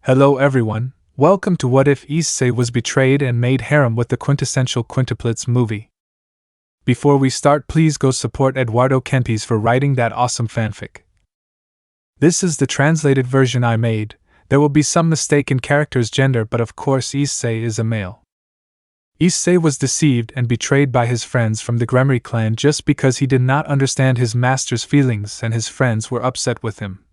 Hello everyone, welcome to What If Issei Was Betrayed and Made Harem with the Quintessential Quintuplets Movie. Before we start, please go support EduardoKenpis for writing that awesome fanfic. This is the translated version I made. There will be some mistake in character's gender, but of course Issei is a male. Issei was deceived and betrayed by his friends from the Gremory clan just because he did not understand his master's feelings and his friends were upset with him.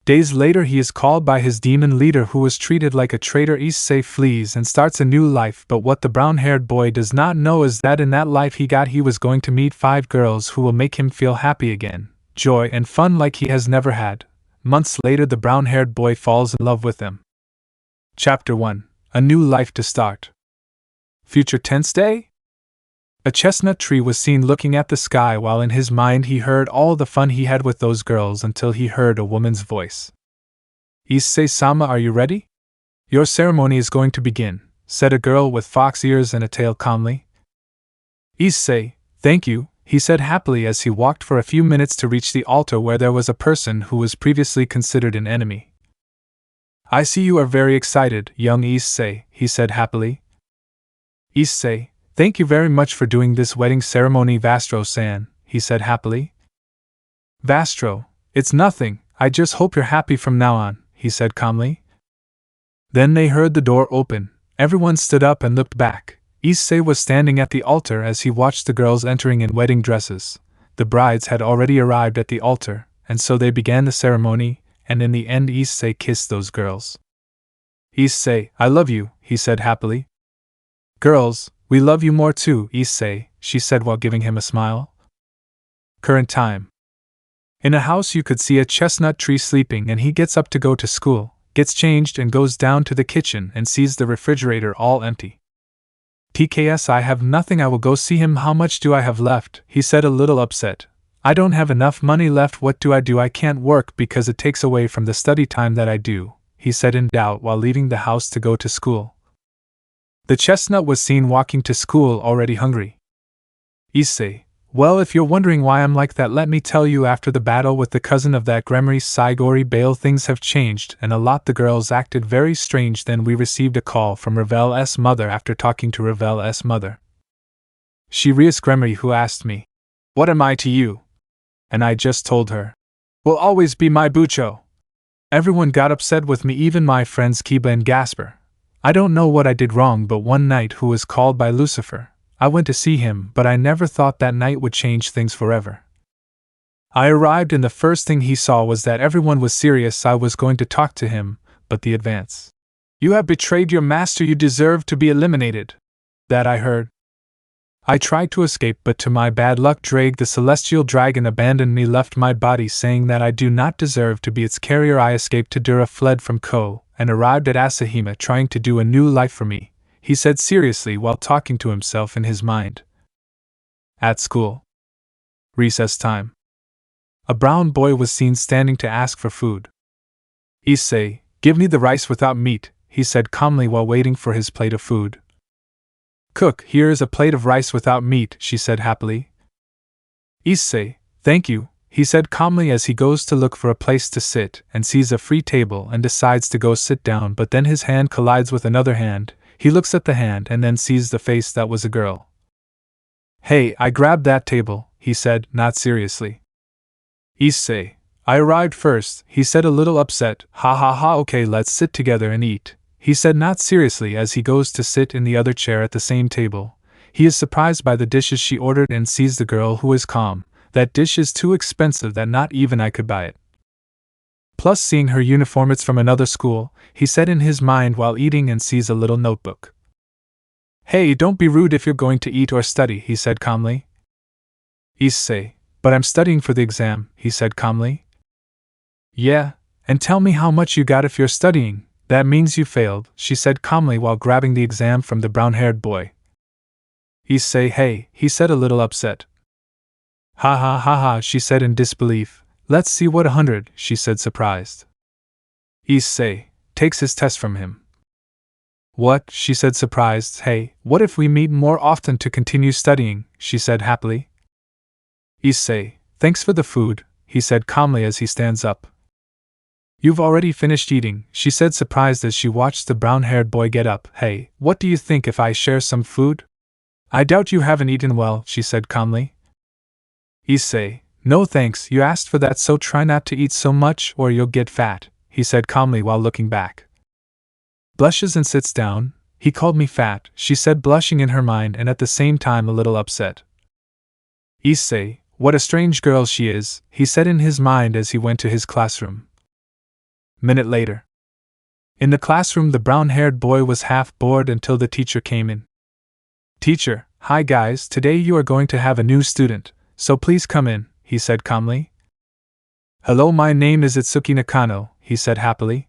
Days later he is called by his demon leader who was treated like a traitor. Issei flees and starts a new life, but what the brown-haired boy does not know is that in that life he was going to meet 5 girls who will make him feel happy again, joy and fun like he has never had. Months later the brown-haired boy falls in love with them. Chapter 1. A New Life to Start. Future tense day? A chestnut tree was seen looking at the sky while in his mind he heard all the fun he had with those girls until he heard a woman's voice. Issei-sama, are you ready? Your ceremony is going to begin, said a girl with fox ears and a tail calmly. Issei, thank you, he said happily as he walked for a few minutes to reach the altar where there was a person who was previously considered an enemy. I see you are very excited, young Issei, he said happily. Issei, thank you very much for doing this wedding ceremony, Vastro-san, he said happily. Vastro, it's nothing, I just hope you're happy from now on, he said calmly. Then they heard the door open, everyone stood up and looked back. Issei was standing at the altar as he watched the girls entering in wedding dresses. The brides had already arrived at the altar, and so they began the ceremony, and in the end Issei kissed those girls. Issei, I love you, he said happily. Girls, we love you more too, Issei, she said while giving him a smile. Current time. In a house you could see a chestnut tree sleeping and he gets up to go to school, gets changed and goes down to the kitchen and sees the refrigerator all empty. TKS, I have nothing, I will go see him. How much do I have left? He said a little upset. I don't have enough money left. What do? I can't work because it takes away from the study time that I do, he said in doubt while leaving the house to go to school. The chestnut was seen walking to school already hungry. Issei, well, if you're wondering why I'm like that, let me tell you. After the battle with the cousin of that Gremory Saigori Bale, things have changed and a lot. The girls acted very strange. Then we received a call from Ravel's mother. After talking to Ravel's mother, she Rias Gremory, who asked me, what am I to you? And I just told her, will always be my bucho. Everyone got upset with me, even my friends Kiba and Gasper. I don't know what I did wrong, but one night who was called by Lucifer, I went to see him, but I never thought that night would change things forever. I arrived and the first thing he saw was that everyone was serious. I was going to talk to him, but the advance. You have betrayed your master, you deserve to be eliminated. That I heard. I tried to escape, but to my bad luck Drake the celestial dragon abandoned me, left my body saying that I do not deserve to be its carrier. I escaped to Dura, fled from Ko, and arrived at Asahima trying to do a new life for me, he said seriously while talking to himself in his mind. At school. Recess time. A brown boy was seen standing to ask for food. Issei, give me the rice without meat, he said calmly while waiting for his plate of food. Cook, here is a plate of rice without meat, she said happily. Issei, thank you, he said calmly as he goes to look for a place to sit and sees a free table and decides to go sit down, but then his hand collides with another hand. He looks at the hand and then sees the face that was a girl. Hey, I grabbed that table, he said, not seriously. Issei, I arrived first, he said a little upset. Ha ha ha, okay, let's sit together and eat, he said not seriously as he goes to sit in the other chair at the same table. He is surprised by the dishes she ordered and sees the girl who is calm. That dish is too expensive that not even I could buy it. Plus seeing her uniform, it's from another school, he said in his mind while eating and sees a little notebook. Hey, don't be rude if you're going to eat or study, he said calmly. Issei, but I'm studying for the exam, he said calmly. Yeah, and tell me how much you got if you're studying, that means you failed, she said calmly while grabbing the exam from the brown-haired boy. Issei, hey, he said a little upset. Ha ha ha ha, she said in disbelief. Let's see what 100, she said surprised. Issei takes his test from him. What, she said surprised. Hey, what if we meet more often to continue studying, she said happily. Issei, thanks for the food, he said calmly as he stands up. You've already finished eating, she said, surprised as she watched the brown-haired boy get up. Hey, what do you think if I share some food? I doubt you haven't eaten well, she said calmly. Issei, no thanks, you asked for that, so try not to eat so much or you'll get fat, he said calmly while looking back. Blushes and sits down. He called me fat, she said, blushing in her mind and at the same time a little upset. Issei, what a strange girl she is, he said in his mind as he went to his classroom. Minute later. In the classroom, the brown-haired boy was half bored until the teacher came in. Teacher, hi guys, today you are going to have a new student, so please come in, he said calmly. Hello, my name is Itsuki Nakano, he said happily.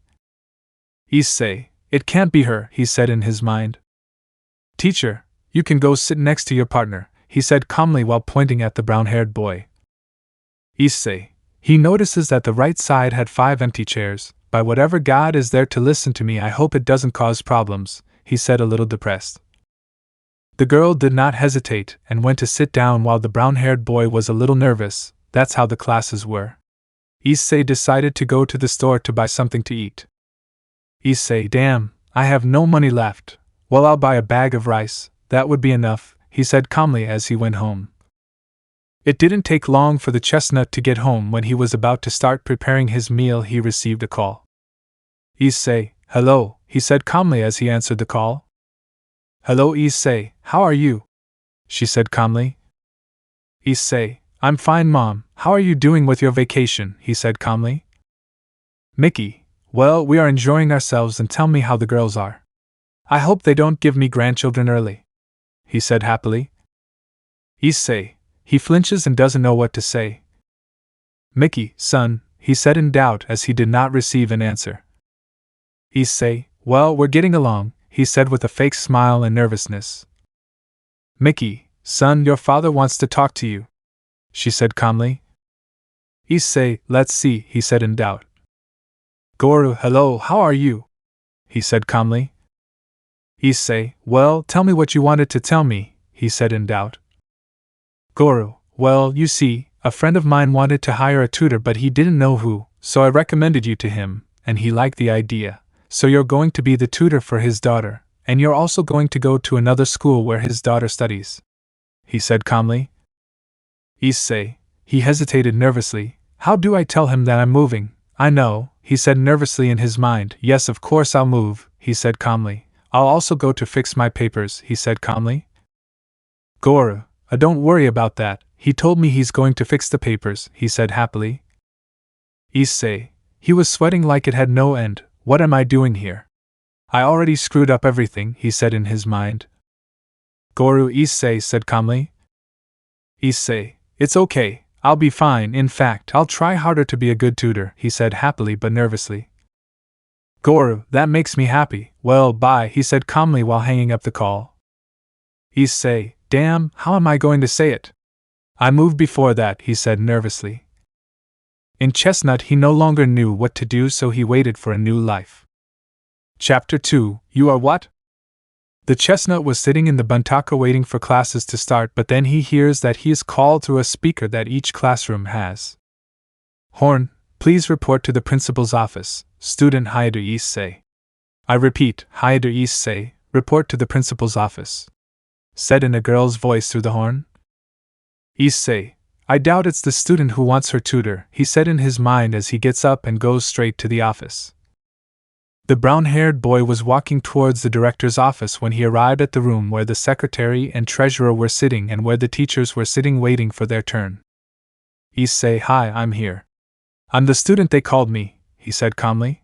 Issei, it can't be her, he said in his mind. Teacher, you can go sit next to your partner, he said calmly while pointing at the brown-haired boy. Issei, he notices that the right side had 5 empty chairs. By whatever God is there to listen to me, I hope it doesn't cause problems, he said, a little depressed. The girl did not hesitate and went to sit down while the brown-haired boy was a little nervous. That's how the classes were. Issei decided to go to the store to buy something to eat. Issei, damn, I have no money left. Well, I'll buy a bag of rice, that would be enough, he said calmly as he went home. It didn't take long for the chestnut to get home. When he was about to start preparing his meal, he received a call. Issei, hello, he said calmly as he answered the call. Hello Issei, how are you? She said calmly. Issei, I'm fine mom, how are you doing with your vacation? He said calmly. Mickey, well, we are enjoying ourselves, and tell me how the girls are. I hope they don't give me grandchildren early, he said happily. Issei, he flinches and doesn't know what to say. Mickey, son, he said in doubt as he did not receive an answer. Issei, well, we're getting along, he said with a fake smile and nervousness. Mickey, son, your father wants to talk to you, she said calmly. Issei, let's see, he said in doubt. Goru, hello, how are you? He said calmly. Issei, well, tell me what you wanted to tell me, he said in doubt. Goru, well, you see, a friend of mine wanted to hire a tutor but he didn't know who, so I recommended you to him, and he liked the idea. So you're going to be the tutor for his daughter, and you're also going to go to another school where his daughter studies, he said calmly. Issei, he hesitated nervously. How do I tell him that I'm moving? I know, he said nervously in his mind. Yes, of course I'll move, he said calmly. I'll also go to fix my papers, he said calmly. Goru, don't worry about that, he told me he's going to fix the papers, he said happily. Issei, he was sweating like it had no end. What am I doing here? I already screwed up everything, he said in his mind. Goru, Issei said calmly. Issei, it's okay, I'll be fine, in fact, I'll try harder to be a good tutor, he said happily but nervously. Goru, that makes me happy. Well, bye, he said calmly while hanging up the call. Issei, damn, how am I going to say it? I moved before that, he said nervously. In Chestnut he no longer knew what to do, so he waited for a new life. Chapter 2, You Are What? The Chestnut was sitting in the buntaka waiting for classes to start, but then he hears that he is called through a speaker that each classroom has. Horn, please report to the principal's office, student Hayato Issei. I repeat, Hayato Issei, report to the principal's office, said in a girl's voice through the horn. Issei, I doubt it's the student who wants her tutor, he said in his mind as he gets up and goes straight to the office. The brown-haired boy was walking towards the director's office when he arrived at the room where the secretary and treasurer were sitting and where the teachers were sitting waiting for their turn. Issei, hi, I'm here. I'm the student they called me, he said calmly.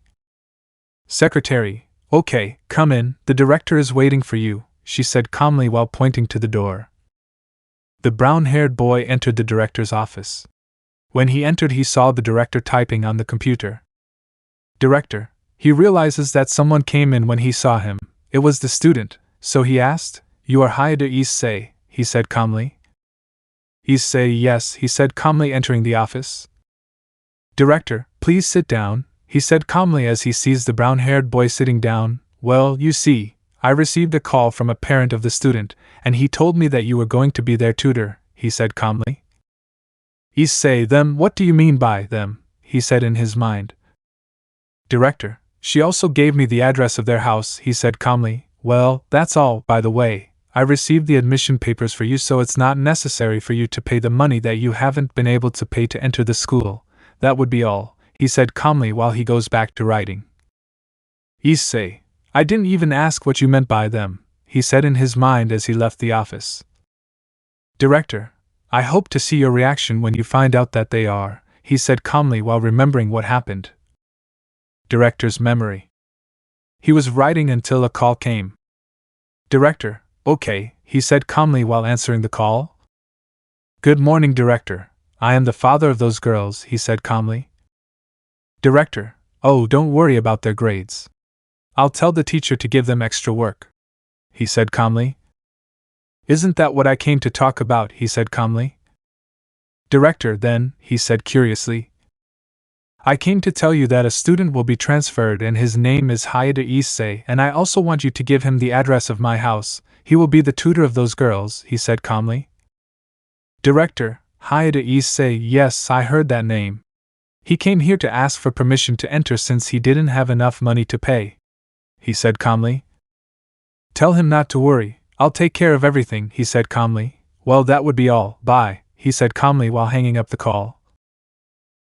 Secretary, okay, come in, the director is waiting for you, she said calmly while pointing to the door. The brown-haired boy entered the director's office. When he entered, he saw the director typing on the computer. Director. He realizes that someone came in when he saw him. It was the student, so he asked, You are Hayato Issei, he said calmly. Issei, yes, he said calmly entering the office. Director, please sit down, he said calmly as he sees the brown-haired boy sitting down. Well, you see, I received a call from a parent of the student, and he told me that you were going to be their tutor, he said calmly. Issei, them, what do you mean by them? He said in his mind. Director, she also gave me the address of their house, he said calmly. Well, that's all, by the way. I received the admission papers for you, so it's not necessary for you to pay the money that you haven't been able to pay to enter the school. That would be all, he said calmly while he goes back to writing. Issei, I didn't even ask what you meant by them, he said in his mind as he left the office. Director, I hope to see your reaction when you find out that they are, he said calmly while remembering what happened. Director's memory. He was writing until a call came. Director, okay, he said calmly while answering the call. Good morning, Director. I am the father of those girls, he said calmly. Director, oh, don't worry about their grades. I'll tell the teacher to give them extra work, he said calmly. Isn't that what I came to talk about, he said calmly. Director, then, he said curiously. I came to tell you that a student will be transferred and his name is Issei, and I also want you to give him the address of my house. He will be the tutor of those girls, he said calmly. Director, Issei, yes, I heard that name. He came here to ask for permission to enter since he didn't have enough money to pay, he said calmly. Tell him not to worry, I'll take care of everything, he said calmly. Well, that would be all, bye, he said calmly while hanging up the call.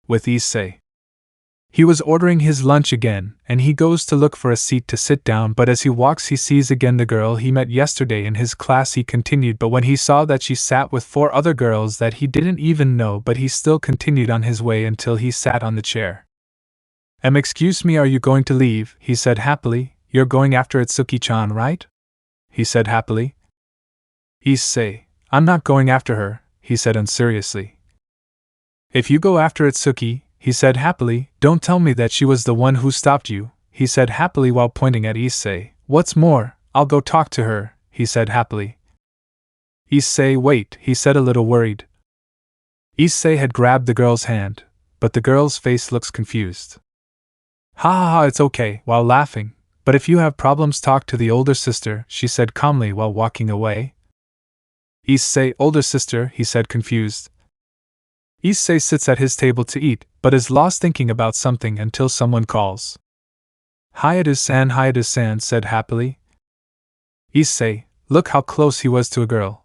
With Issei. He was ordering his lunch again, and he goes to look for a seat to sit down, but as he walks he sees again the girl he met yesterday in his class. He continued, but when he saw that she sat with 4 other girls that he didn't even know, but he still continued on his way until he sat on the chair. Excuse me, are you going to leave? He said happily. You're going after Itsuki-chan, right? He said happily. Issei, I'm not going after her, he said unseriously. If you go after Itsuki, he said happily, don't tell me that she was the one who stopped you, he said happily while pointing at Issei. What's more, I'll go talk to her, he said happily. Issei, wait, he said a little worried. Issei had grabbed the girl's hand, but the girl's face looks confused. Ha ha ha, it's okay, while laughing, but if you have problems talk to the older sister, she said calmly while walking away. Issei, older sister, he said confused. Issei sits at his table to eat, but is lost thinking about something until someone calls. Hayatu-san said happily. Issei, look how close he was to a girl.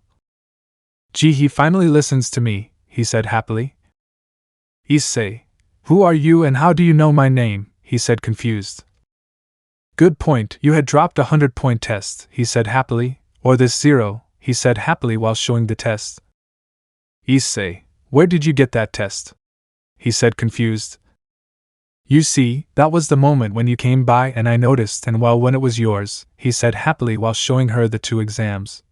Gee, he finally listens to me, he said happily. Issei, who are you and how do you know my name? He said confused. Good point, you had dropped a 100-point test, he said happily, or this 0, he said happily while showing the test. Issei, where did you get that test? He said confused. You see, that was the moment when you came by and I noticed, and well, when it was yours, he said happily while showing her the 2 exams.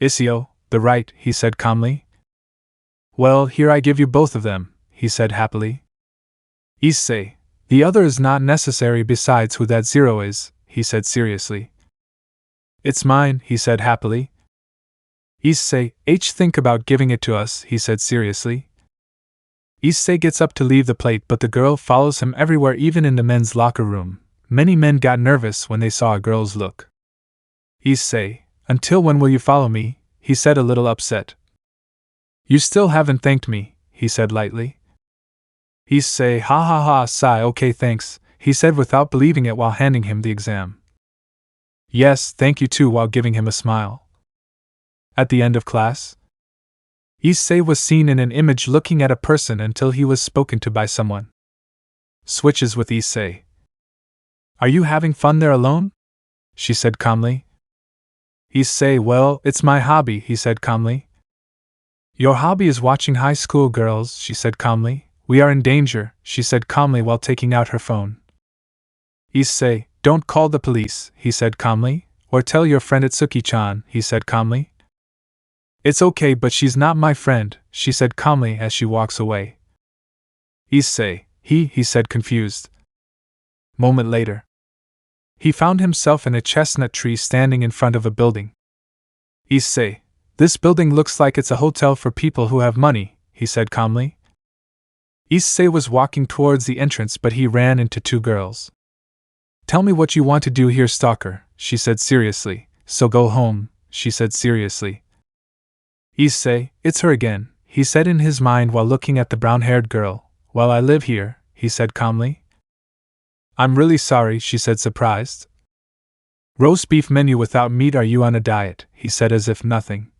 Issei, the right, he said calmly. Well, here I give you both of them, he said happily. Issei, the other is not necessary, besides who that 0 is, he said seriously. It's mine, he said happily. Issei, think about giving it to us, he said seriously. Issei gets up to leave the plate, but the girl follows him everywhere, even in the men's locker room. Many men got nervous when they saw a girl's look. Issei, until when will you follow me? He said a little upset. You still haven't thanked me, he said lightly. Issei, ha ha ha, sigh, okay thanks, he said without believing it while handing him the exam. Yes, thank you too, while giving him a smile. At the end of class, Issei was seen in an image looking at a person until he was spoken to by someone. Switches with Issei. Are you having fun there alone? She said calmly. Issei, well, it's my hobby, he said calmly. Your hobby is watching high school girls, she said calmly. We are in danger, she said calmly while taking out her phone. Issei, don't call the police, he said calmly, or tell your friend Itsuki-chan, he said calmly. It's okay, but she's not my friend, she said calmly as she walks away. Issei, he said confused. Moment later, he found himself in a chestnut tree standing in front of a building. Issei, this building looks like it's a hotel for people who have money, he said calmly. Issei was walking towards the entrance, but he ran into 2 girls. Tell me what you want to do here, stalker, she said seriously. So go home, she said seriously. Issei, it's her again, he said in his mind while looking at the brown-haired girl. Well, I live here, he said calmly. I'm really sorry, she said, surprised. Roast beef menu without meat. Are you on a diet? He said as if nothing.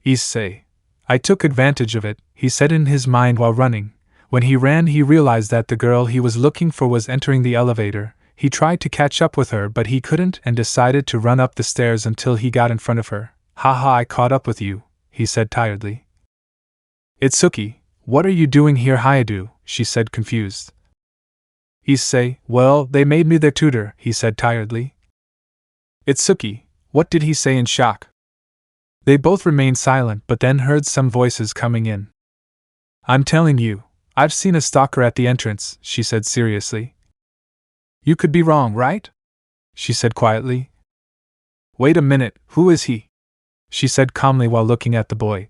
Issei. I took advantage of it, he said in his mind while running. When he ran, he realized that the girl he was looking for was entering the elevator. He tried to catch up with her, but he couldn't and decided to run up the stairs until he got in front of her. Haha, I caught up with you, he said tiredly. Itsuki, what are you doing here, Hayadu? She said, confused. Issei, well, they made me their tutor, he said tiredly. Itsuki, what did he say in shock? They both remained silent but then heard some voices coming in. I'm telling you, I've seen a stalker at the entrance, she said seriously. You could be wrong, right? She said quietly. Wait a minute, who is he? She said calmly while looking at the boy.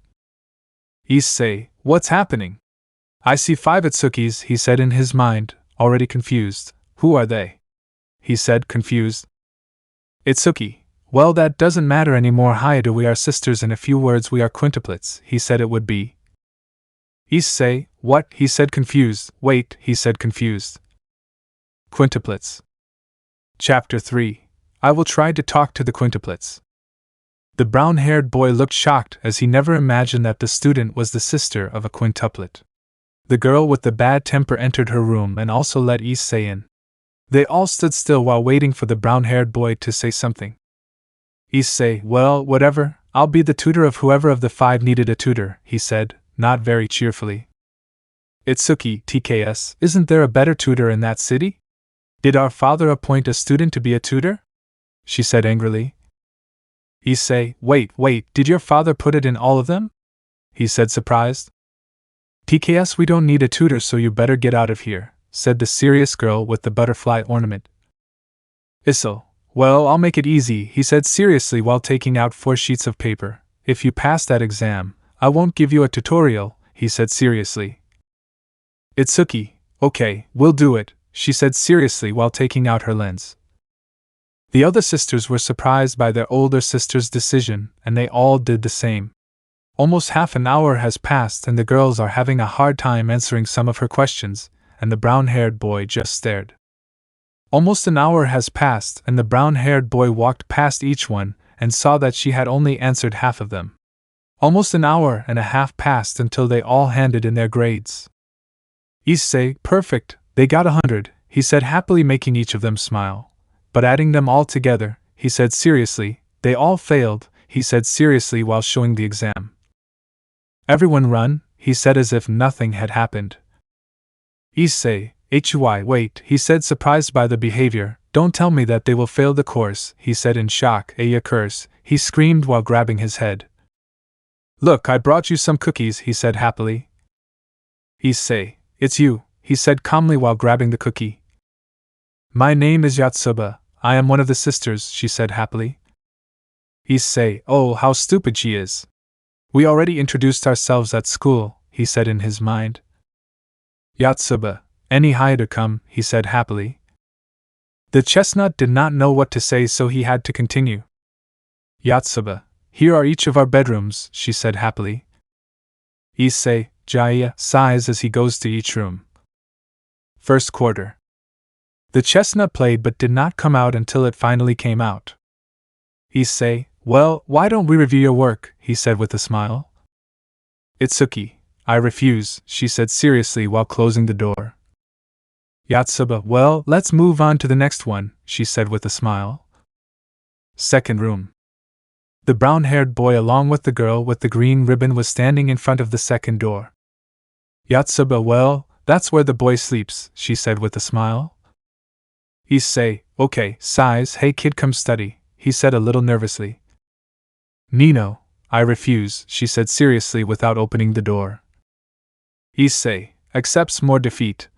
Issei, what's happening? I see 5 Itsukis, he said in his mind, already confused. Who are they? He said, confused. Itsuki. Well, that doesn't matter anymore, Hayadu. We are sisters. In a few words, we are quintuplets, he said it would be. Issei, what? He said, confused. Wait, he said, confused. Quintuplets. Chapter 3. I will try to talk to the quintuplets. The brown-haired boy looked shocked as he never imagined that the student was the sister of a quintuplet. The girl with the bad temper entered her room and also let Issei in. They all stood still while waiting for the brown-haired boy to say something. Issei, well, whatever, I'll be the tutor of whoever of the 5 needed a tutor, he said, not very cheerfully. Itsuki, TKS, isn't there a better tutor in that city? Did our father appoint a student to be a tutor? She said angrily. Issei, wait, did your father put it in all of them? He said surprised. TKS, we don't need a tutor, so you better get out of here, said the serious girl with the butterfly ornament. Issei, well, I'll make it easy, he said seriously while taking out 4 sheets of paper. If you pass that exam, I won't give you a tutorial, he said seriously. Itsuki, okay, we'll do it, she said seriously while taking out her lens. The other sisters were surprised by their older sister's decision, and they all did the same. Almost half an hour has passed and the girls are having a hard time answering some of her questions, and the brown-haired boy just stared. Almost an hour has passed and the brown-haired boy walked past each one and saw that she had only answered half of them. Almost an hour and a half passed until they all handed in their grades. Issei, perfect, they got 100, he said happily, making each of them smile. But adding them all together, he said seriously, they all failed, he said seriously while showing the exam. Everyone run, he said as if nothing had happened. Issei, wait, he said surprised by the behavior, don't tell me that they will fail the course, he said in shock. A curse, he screamed while grabbing his head. Look, I brought you some cookies, he said happily. Issei, it's you, he said calmly while grabbing the cookie. My name is Yotsuba, I am one of the sisters, she said happily. Issei, oh, how stupid she is. We already introduced ourselves at school, he said in his mind. Yotsuba, any Hayadu come, he said happily. The chestnut did not know what to say, so he had to continue. Yotsuba, here are each of our bedrooms, she said happily. Issei, Jaya, sighs as he goes to each room. First quarter. The chestnut played but did not come out until it finally came out. Issei, well, why don't we review your work, he said with a smile. Itsuki, I refuse, she said seriously while closing the door. Yotsuba, well, let's move on to the next one, she said with a smile. Second room. The brown-haired boy along with the girl with the green ribbon was standing in front of the second door. Yotsuba, well, that's where the boy sleeps, she said with a smile. Issei, okay, sighs, hey kid, come study, he said a little nervously. Nino, I refuse, she said seriously without opening the door. Issei, accepts more defeat.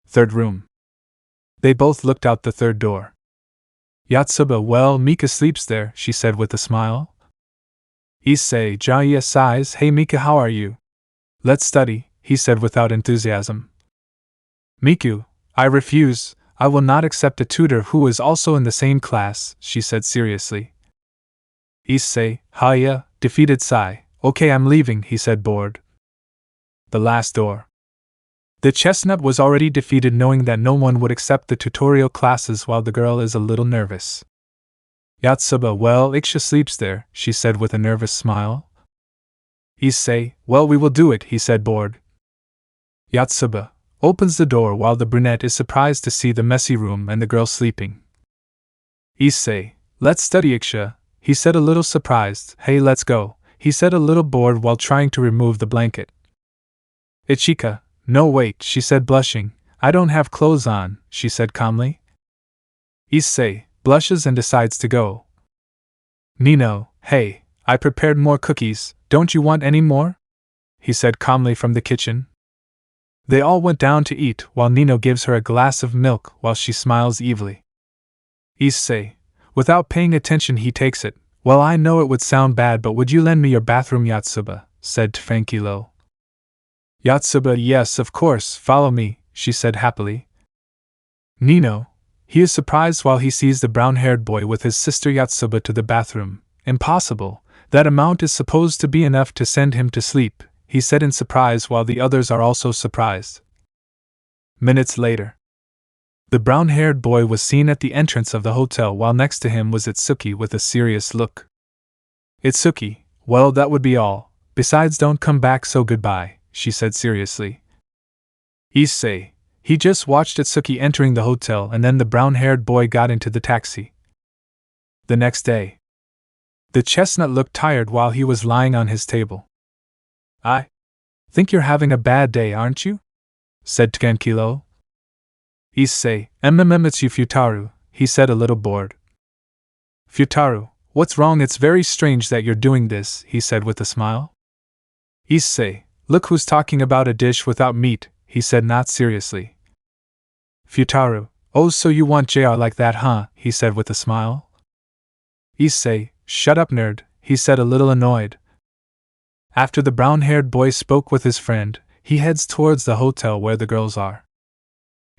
Third room. They both looked out the third door. Yotsuba, well, Mika sleeps there, she said with a smile. Issei, Jaya sighs, hey Mika, how are you? Let's study, he said without enthusiasm. Miku, I refuse, I will not accept a tutor who is also in the same class, she said seriously. Issei, Haya, defeated sigh, okay, I'm leaving, he said bored. The last door. The chestnut was already defeated, knowing that no one would accept the tutorial classes while the girl is a little nervous. Yotsuba, well, Iksha sleeps there, she said with a nervous smile. Issei, well, we will do it, he said, bored. Yotsuba opens the door while the brunette is surprised to see the messy room and the girl sleeping. Issei, let's study, Iksha, he said, a little surprised. Hey, let's go, he said, a little bored while trying to remove the blanket. Ichika, no, wait, she said, blushing. I don't have clothes on, she said calmly. Issei blushes and decides to go. Nino, hey, I prepared more cookies, don't you want any more? He said calmly from the kitchen. They all went down to eat while Nino gives her a glass of milk while she smiles evilly. Issei, without paying attention, he takes it. Well, I know it would sound bad, but would you lend me your bathroom, Yotsuba? Said Tranquilo. Yotsuba, yes, of course, follow me, she said happily. Nino, he is surprised while he sees the brown-haired boy with his sister Yotsuba to the bathroom. Impossible, that amount is supposed to be enough to send him to sleep, he said in surprise while the others are also surprised. Minutes later. The brown-haired boy was seen at the entrance of the hotel while next to him was Itsuki with a serious look. Itsuki, well, that would be all, besides don't come back, so goodbye, she said seriously. Issei, he just watched Itsuki entering the hotel and then the brown-haired boy got into the taxi. The next day. The chestnut looked tired while he was lying on his table. I think you're having a bad day, aren't you? Said Tranquilo. Issei, it's you, Futaru, he said, a little bored. Futaru, what's wrong? It's very strange that you're doing this, he said with a smile. Issei, look who's talking about a dish without meat, he said not seriously. Futaru, oh, so you want JR like that, huh? He said with a smile. Issei, shut up, nerd, he said, a little annoyed. After the brown-haired boy spoke with his friend, he heads towards the hotel where the girls are.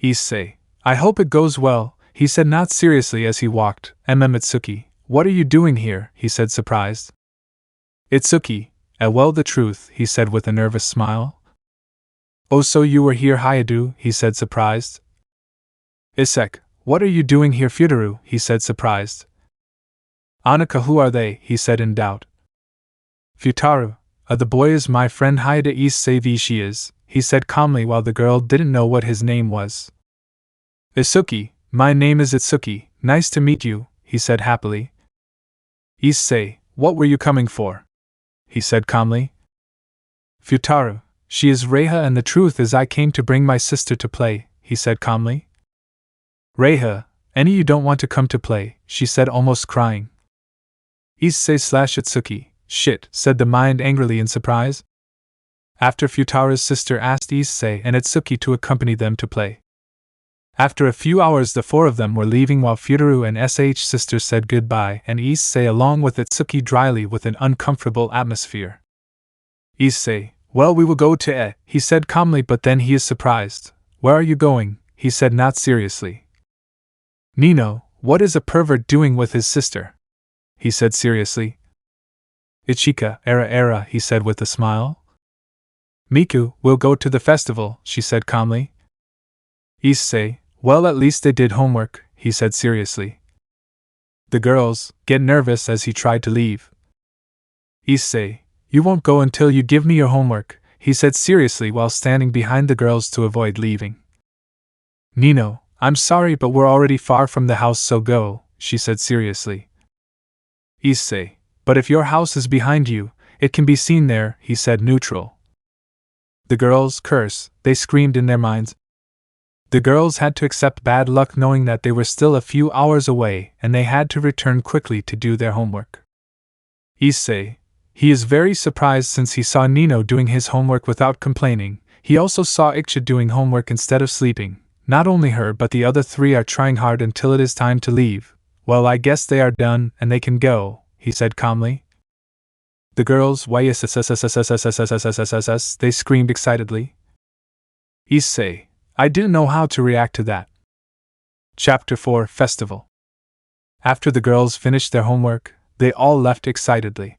Issei, I hope it goes well, he said not seriously as he walked. Itsuki, what are you doing here? He said surprised. Itsuki, well, the truth, he said with a nervous smile. Oh, so you were here, Hayadu, he said surprised. Issei, what are you doing here, Futaru? He said surprised. Anaka, who are they? He said in doubt. Futaru, the boy is my friend Hayada. Issei, she is, he said calmly while the girl didn't know what his name was. Itsuki, my name is Itsuki, nice to meet you, he said happily. Issei, what were you coming for? He said calmly. Futaru, she is Reiha, and the truth is I came to bring my sister to play, he said calmly. Reiha, any you don't want to come to play, she said almost crying. Issei/Itsuki, shit, said the mind angrily in surprise. After Futaru's sister asked Issei and Itsuki to accompany them to play. After a few hours the four of them were leaving while Futaru and SH sister said goodbye and Issei along with Itsuki dryly with an uncomfortable atmosphere. Issei, well, we will go to he said calmly, but then he is surprised. Where are you going? He said not seriously. Nino, what is a pervert doing with his sister? He said seriously. Ichika, era, he said with a smile. Miku, we'll go to the festival, she said calmly. Issei, well, at least they did homework, he said seriously. The girls get nervous as he tried to leave. Issei, you won't go until you give me your homework, he said seriously while standing behind the girls to avoid leaving. Nino, I'm sorry, but we're already far from the house, so go, she said seriously. Issei, but if your house is behind you, it can be seen there, he said neutral. The girls curse, they screamed in their minds. The girls had to accept bad luck knowing that they were still a few hours away and they had to return quickly to do their homework. Issei, he is very surprised since he saw Nino doing his homework without complaining. He also saw Iksha doing homework instead of sleeping. Not only her but the other three are trying hard until it is time to leave. Well, I guess they are done and they can go, he said calmly. The girls, they screamed excitedly. Issei, I didn't know how to react to that. Chapter 4 Festival. After the girls finished their homework, they all left excitedly.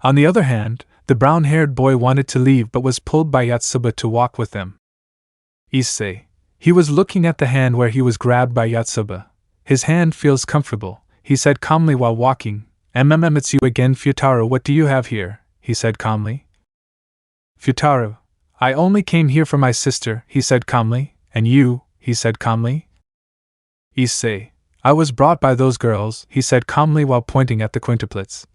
On the other hand, the brown-haired boy wanted to leave but was pulled by Yotsuba to walk with them. Issei. He was looking at the hand where he was grabbed by Yotsuba. His hand feels comfortable, he said calmly while walking. It's you again, Futaro, what do you have here? He said calmly. Futaro. I only came here for my sister, he said calmly. And you, he said calmly. Issei. I was brought by those girls, he said calmly while pointing at the quintuplets.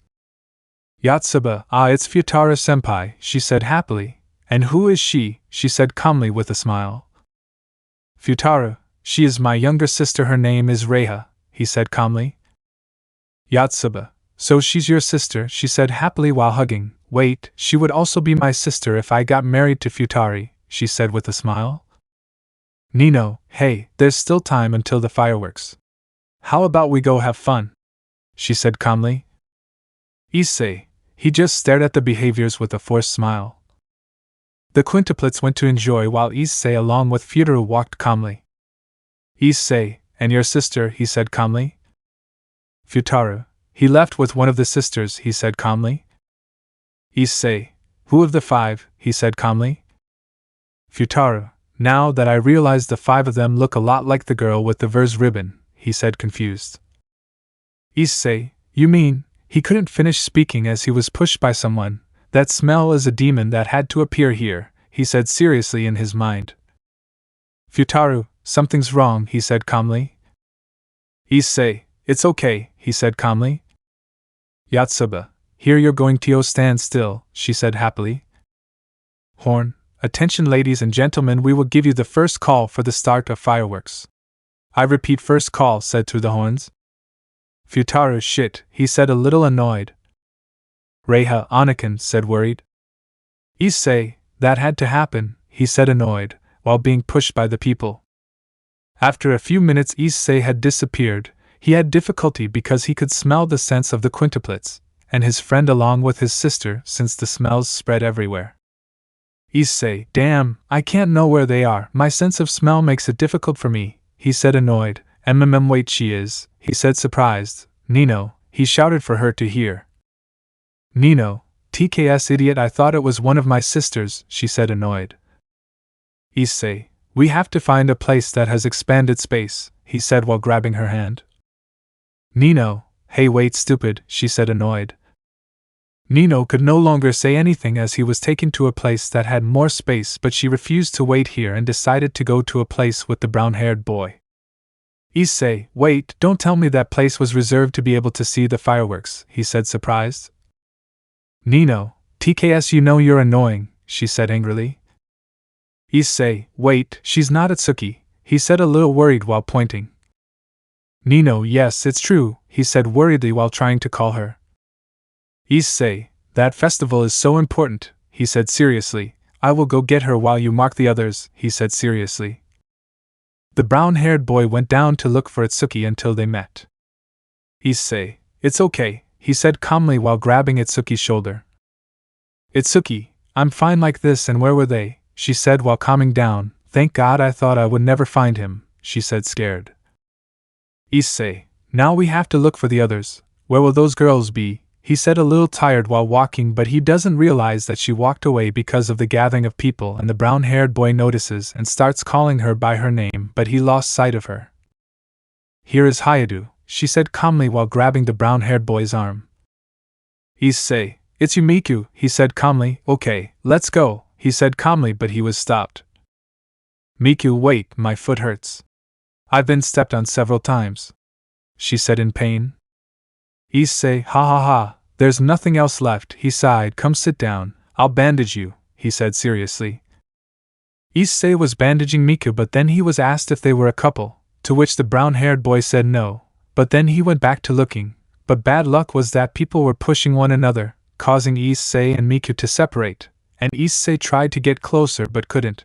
Yotsuba. Ah, it's Futaro-senpai, she said happily. And who is she? She said calmly with a smile. Futaro. She is my younger sister, her name is Reiha, he said calmly. Yotsuba. So she's your sister, she said happily while hugging. Wait, she would also be my sister if I got married to Futari, she said with a smile. Nino. Hey, there's still time until the fireworks. How about we go have fun? She said calmly. Issei. He just stared at the behaviors with a forced smile. The quintuplets went to enjoy while Issei along with Futaro walked calmly. Issei. And your sister, he said calmly. Futaro. He left with one of the sisters, he said calmly. Issei. Who of the 5, he said calmly. Futaro. Now that I realize the 5 of them look a lot like the girl with the verse ribbon, he said confused. Issei. You mean? He couldn't finish speaking as he was pushed by someone. That smell is a demon that had to appear here, he said seriously in his mind. Futaro. Something's wrong, he said calmly. Issei. It's okay, he said calmly. Yotsuba. Here you're going to stand still, she said happily. Horn. Attention ladies and gentlemen, we will give you the first call for the start of fireworks. I repeat, first call, said through the horns. Futaro. Shit, he said a little annoyed. Reiha. Anakin said worried. Issei. That had to happen, he said annoyed, while being pushed by the people. After a few minutes Issei had disappeared. He had difficulty because he could smell the scents of the quintuplets, and his friend along with his sister since the smells spread everywhere. Issei. Damn, I can't know where they are, my sense of smell makes it difficult for me, he said annoyed. Wait, she is, he said surprised. Nino, he shouted for her to hear. Nino. TKS idiot, I thought it was one of my sisters, she said annoyed. Issei. We have to find a place that has expanded space, he said while grabbing her hand. Nino. Hey wait stupid, she said annoyed. Nino could no longer say anything as he was taken to a place that had more space, but she refused to wait here and decided to go to a place with the brown-haired boy. Issei. Wait, don't tell me that place was reserved to be able to see the fireworks, he said surprised. Nino. TKS, you know you're annoying, she said angrily. Issei. Wait, she's not Atsuki, he said a little worried while pointing. Nino. Yes, it's true, he said worriedly while trying to call her. Issei. That festival is so important, he said seriously. I will go get her while you mark the others, he said seriously. The brown-haired boy went down to look for Itsuki until they met. Issei. It's okay, he said calmly while grabbing Itsuki's shoulder. Itsuki. I'm fine like this, and where were they? She said while calming down. Thank God, I thought I would never find him, she said scared. Issei. Now we have to look for the others. Where will those girls be? He said a little tired while walking, but he doesn't realize that she walked away because of the gathering of people, and the brown-haired boy notices and starts calling her by her name, but he lost sight of her. Here is Hayadu, she said calmly while grabbing the brown-haired boy's arm. Issei. It's Yumiku, he said calmly. Okay, let's go, he said calmly, but he was stopped. Miku. Wait, my foot hurts. I've been stepped on several times, she said in pain. Issei. Ha ha ha, there's nothing else left, he sighed. Come sit down, I'll bandage you, he said seriously. Issei was bandaging Miku, but then he was asked if they were a couple, to which the brown-haired boy said no, but then he went back to looking, but bad luck was that people were pushing one another, causing Issei and Miku to separate, and Issei tried to get closer but couldn't.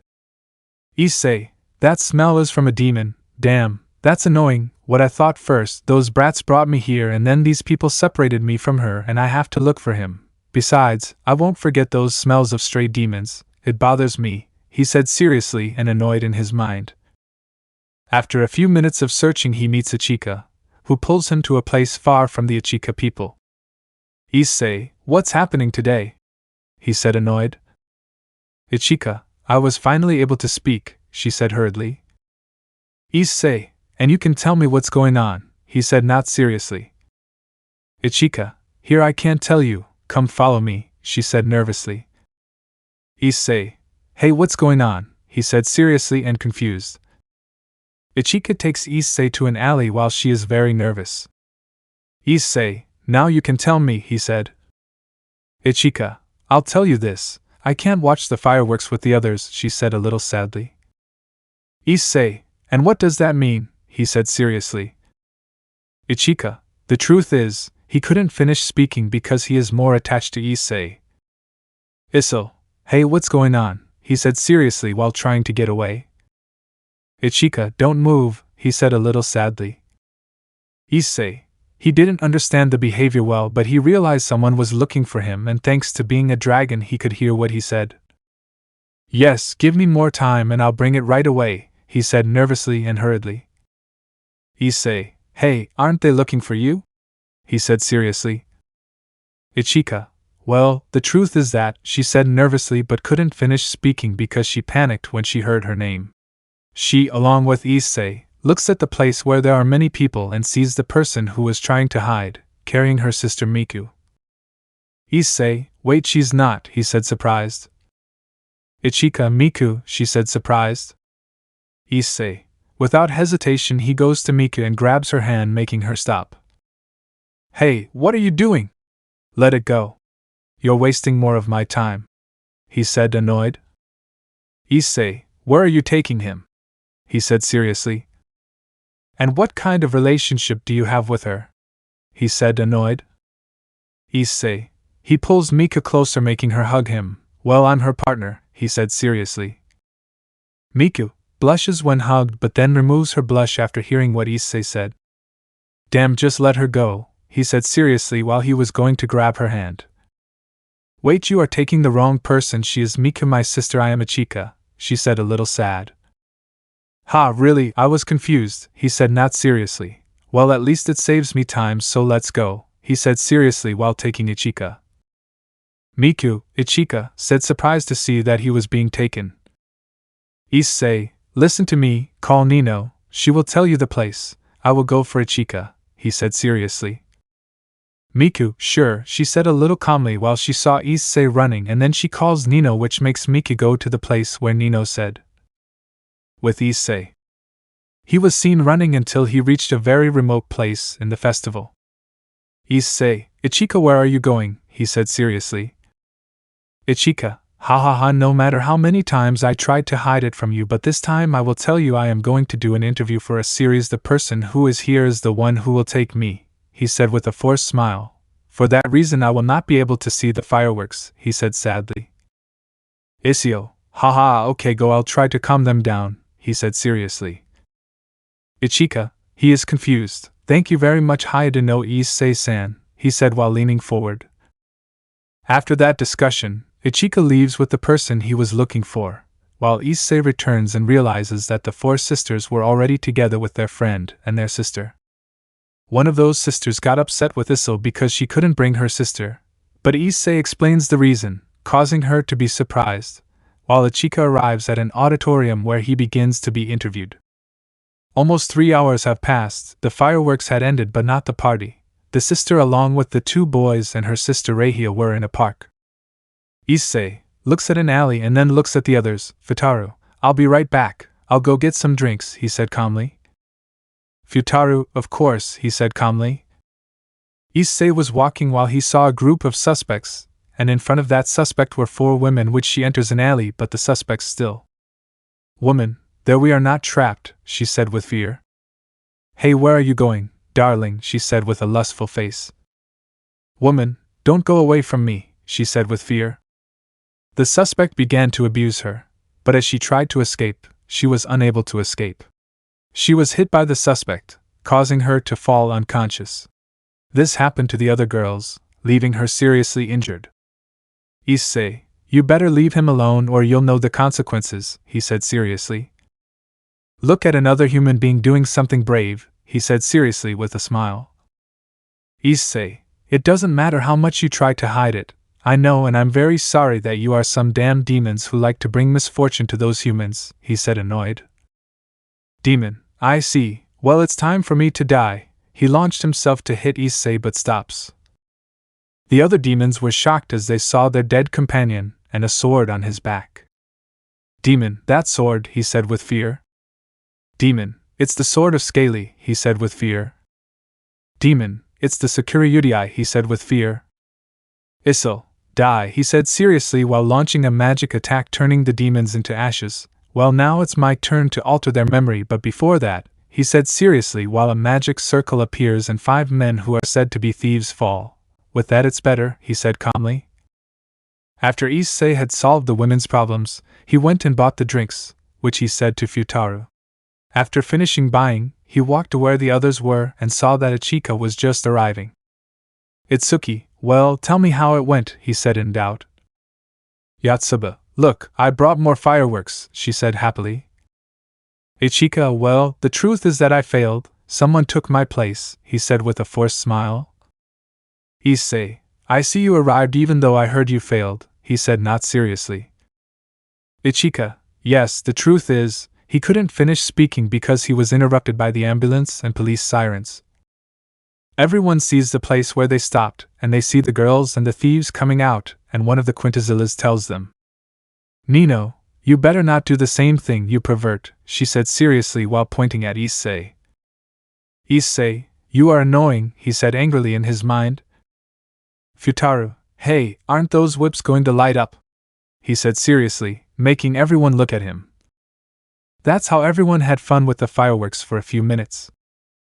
Issei. That smell is from a demon. Damn, that's annoying. What I thought first, those brats brought me here and then these people separated me from her and I have to look for him. Besides, I won't forget those smells of stray demons. It bothers me, he said seriously and annoyed in his mind. After a few minutes of searching he meets Ichika, who pulls him to a place far from the Ichika people. Issei. What's happening today? He said annoyed. Ichika. I was finally able to speak, she said hurriedly. Issei, and you can tell me what's going on, he said not seriously. Ichika, here I can't tell you, come follow me, she said nervously. Issei, hey what's going on, he said seriously and confused. Ichika takes Issei to an alley while she is very nervous. Issei, now you can tell me, he said. Ichika, I'll tell you this, I can't watch the fireworks with the others, she said a little sadly. Issei, and what does that mean, he said seriously. Ichika, the truth is, he couldn't finish speaking because he is more attached to Issei. Issei, hey what's going on, he said seriously while trying to get away. Ichika, don't move, he said a little sadly. Issei, he didn't understand the behavior well, but he realized someone was looking for him, and thanks to being a dragon he could hear what he said. Yes, give me more time and I'll bring it right away, he said nervously and hurriedly. Issei, hey, aren't they looking for you? He said seriously. Ichika, well, the truth is that, she said nervously but couldn't finish speaking because she panicked when she heard her name. She, along with Issei, looks at the place where there are many people and sees the person who was trying to hide, carrying her sister Miku. Issei, wait, she's not, he said surprised. Ichika, Miku, she said surprised. Issei, without hesitation he goes to Miku and grabs her hand, making her stop. Hey, what are you doing? Let it go. You're wasting more of my time, he said annoyed. Issei, where are you taking him? He said seriously. And what kind of relationship do you have with her? He said annoyed. Issei, he pulls Miku closer, making her hug him. Well, I'm her partner, he said seriously. Miku blushes when hugged but then removes her blush after hearing what Issei said. Damn, just let her go, he said seriously while he was going to grab her hand. Wait, you are taking the wrong person, she is Miku, my sister, I am Ichika, she said a little sad. Ha, really, I was confused, he said not seriously. Well, at least it saves me time, so let's go, he said seriously while taking Ichika. Miku, Ichika, said surprised to see that he was being taken. Issei, listen to me, call Nino, she will tell you the place, I will go for Ichika, he said seriously. Miku, sure, she said a little calmly while she saw Issei running, and then she calls Nino, which makes Miku go to the place where Nino said. With Issei. He was seen running until he reached a very remote place in the festival. Issei, Ichika, where are you going? He said seriously. Ichika, ha ha ha, no matter how many times I tried to hide it from you, but this time I will tell you I am going to do an interview for a series. The person who is here is the one who will take me, he said with a forced smile. For that reason I will not be able to see the fireworks, he said sadly. Issei, ha ha, okay go, I'll try to calm them down, he said seriously. Ichika, he is confused. Thank you very much, Hayate no Issei-san, he said while leaning forward. After that discussion, Ichika leaves with the person he was looking for, while Issei returns and realizes that the four sisters were already together with their friend and their sister. One of those sisters got upset with Issei because she couldn't bring her sister, but Issei explains the reason, causing her to be surprised, while Ichika arrives at an auditorium where he begins to be interviewed. Almost 3 hours have passed, the fireworks had ended but not the party. The sister along with the two boys and her sister Rahia were in a park. Issei looks at an alley and then looks at the others. Futaru, I'll be right back, I'll go get some drinks, he said calmly. Futaru, of course, he said calmly. Issei was walking while he saw a group of suspects, and in front of that suspect were 4 women, which she enters an alley but the suspects still. Woman, there we are not trapped, she said with fear. Hey, where are you going, darling, she said with a lustful face. Woman, don't go away from me, she said with fear. The suspect began to abuse her, but as she tried to escape, she was unable to escape. She was hit by the suspect, causing her to fall unconscious. This happened to the other girls, leaving her seriously injured. Issei, you better leave him alone or you'll know the consequences, he said seriously. Look at another human being doing something brave, he said seriously with a smile. Issei, it doesn't matter how much you try to hide it, I know, and I'm very sorry that you are some damn demons who like to bring misfortune to those humans, he said, annoyed. Demon, I see. Well, it's time for me to die. He launched himself to hit Issei but stops. The other demons were shocked as they saw their dead companion and a sword on his back. Demon, that sword, he said with fear. Demon, it's the sword of Scaly, he said with fear. Demon, it's the Sakurayudai, he said with fear. Issei, die, he said seriously while launching a magic attack turning the demons into ashes. Well, now it's my turn to alter their memory, but before that, he said seriously while a magic circle appears and 5 men who are said to be thieves fall. With that it's better, he said calmly. After Issei had solved the women's problems, he went and bought the drinks, which he said to Futaro. After finishing buying, he walked to where the others were and saw that Ichika was just arriving. Itsuki, well, tell me how it went, he said in doubt. Yotsuba, look, I brought more fireworks, she said happily. Ichika, well, the truth is that I failed, someone took my place, he said with a forced smile. Issei, I see you arrived even though I heard you failed, he said not seriously. Ichika, yes, the truth is, he couldn't finish speaking because he was interrupted by the ambulance and police sirens. Everyone sees the place where they stopped, and they see the girls and the thieves coming out, and one of the Quintessentials tells them. Nino, you better not do the same thing, you pervert, she said seriously while pointing at Issei. Issei, you are annoying, he said angrily in his mind. Futaro, hey, aren't those whips going to light up? He said seriously, making everyone look at him. That's how everyone had fun with the fireworks for a few minutes.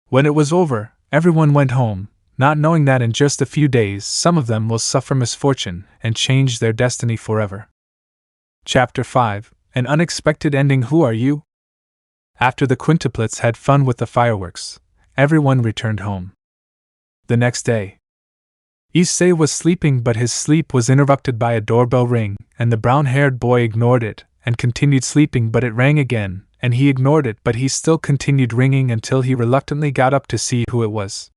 When it was over, everyone went home, not knowing that in just a few days some of them will suffer misfortune and change their destiny forever. Chapter 5, An Unexpected Ending. Who are you? After the quintuplets had fun with the fireworks, everyone returned home. The next day, Issei was sleeping, but his sleep was interrupted by a doorbell ring, and the brown-haired boy ignored it and continued sleeping, but it rang again, and he ignored it, but he still continued ringing until he reluctantly got up to see who it was.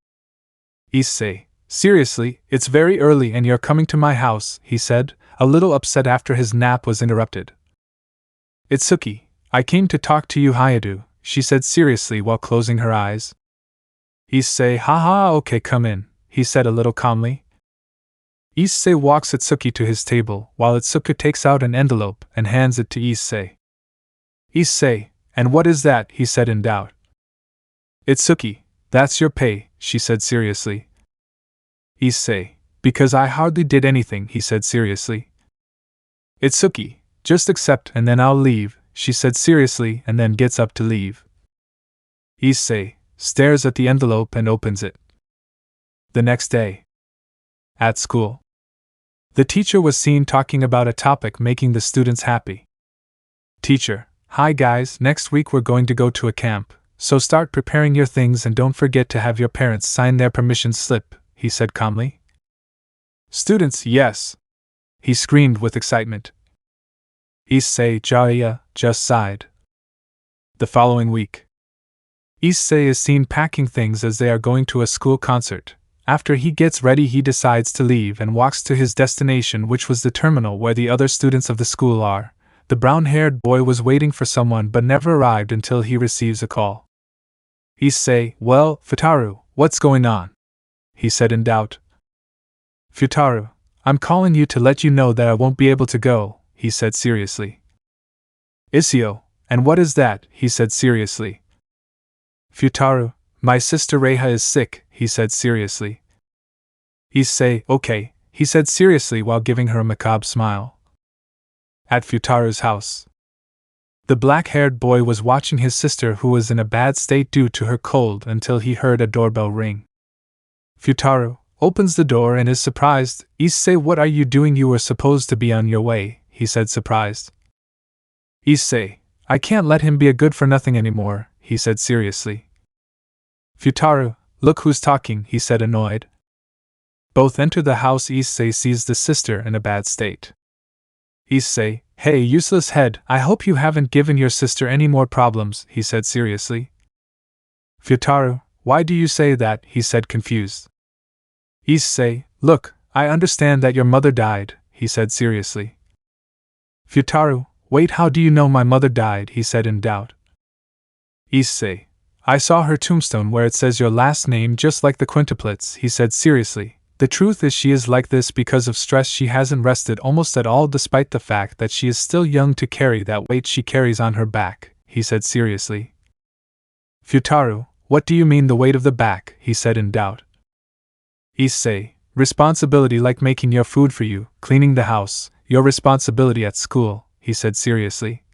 Issei, seriously, it's very early and you're coming to my house, he said, a little upset after his nap was interrupted. Itsuki, I came to talk to you, Hayadu, she said seriously while closing her eyes. Issei, haha, okay, come in, he said a little calmly. Issei walks Itsuki to his table, while Itsuki takes out an envelope and hands it to Issei. Issei, and what is that? He said in doubt. Itsuki, that's your pay, she said seriously. Issei, because I hardly did anything, he said seriously. Itsuki, just accept and then I'll leave, she said seriously and then gets up to leave. Issei stares at the envelope and opens it. The next day, at school, the teacher was seen talking about a topic making the students happy. Teacher, hi guys, next week we're going to go to a camp, so start preparing your things and don't forget to have your parents sign their permission slip, he said calmly. Students, yes, he screamed with excitement. Issei Jaya just sighed. The following week, Issei is seen packing things as they are going to a school concert. After he gets ready, he decides to leave and walks to his destination, which was the terminal where the other students of the school are. The brown-haired boy was waiting for someone but never arrived until he receives a call. Issei, well, Futaro, what's going on? He said in doubt. Futaro, I'm calling you to let you know that I won't be able to go, he said seriously. Issei, and what is that? He said seriously. Futaro, my sister Reiha is sick, he said seriously. Issei, okay, he said seriously while giving her a macabre smile. At Futaro's house, the black-haired boy was watching his sister, who was in a bad state due to her cold, until he heard a doorbell ring. Futaro opens the door and is surprised. Issei, what are you doing? You were supposed to be on your way, he said surprised. Issei, I can't let him be a good-for-nothing anymore, he said seriously. Futaro, look who's talking, he said annoyed. Both enter the house. Issei sees the sister in a bad state. Issei, hey useless head, I hope you haven't given your sister any more problems, he said seriously. Futaro, why do you say that? He said confused. Issei, look, I understand that your mother died, he said seriously. Futaro, wait, how do you know my mother died? He said in doubt. Issei, I saw her tombstone where it says your last name just like the quintuplets, he said seriously. The truth is she is like this because of stress. She hasn't rested almost at all despite the fact that she is still young to carry that weight she carries on her back, he said seriously. Futaro, what do you mean the weight of the back? He said in doubt. Issei, responsibility like making your food for you, cleaning the house, your responsibility at school, he said seriously.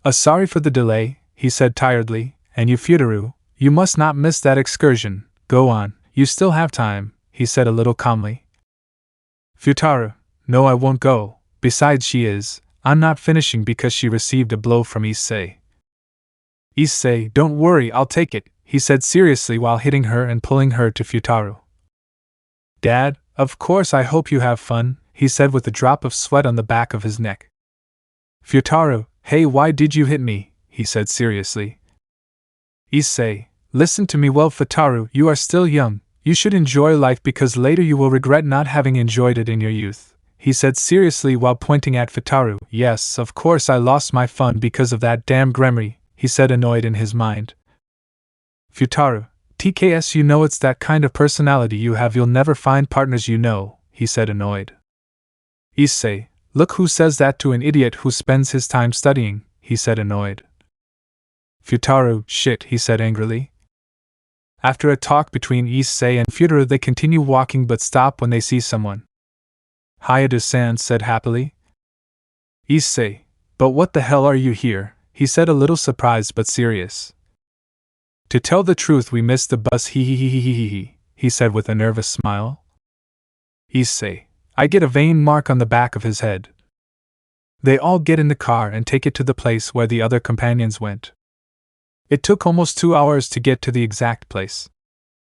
Sorry for the delay, he said tiredly, and you Futaro, you must not miss that excursion, go on, you still have time, he said a little calmly. Futaro, no I won't go, besides I'm not finishing because she received a blow from Issei. Issei, don't worry, I'll take it, he said seriously while hitting her and pulling her to Futaro. Dad, of course I hope you have fun, he said with a drop of sweat on the back of his neck. Futaro, hey, why did you hit me? He said seriously. Issei, listen to me well Futaro, you are still young, you should enjoy life because later you will regret not having enjoyed it in your youth, he said seriously while pointing at Futaro. Yes, of course I lost my fun because of that damn Gremory, he said annoyed in his mind. Futaro, TKS, you know it's that kind of personality you have, you'll never find partners, you know, he said annoyed. Issei, look who says that to an idiot who spends his time studying, he said annoyed. Futaro, shit, he said angrily. After a talk between Issei and Futaro, they continue walking but stop when they see someone. Hayado-san said happily. Issei, but what the hell are you here? He said a little surprised but serious. To tell the truth, we missed the bus, he said with a nervous smile. Issei, I get a vein mark on the back of his head. They all get in the car and take it to the place where the other companions went. It took almost 2 hours to get to the exact place.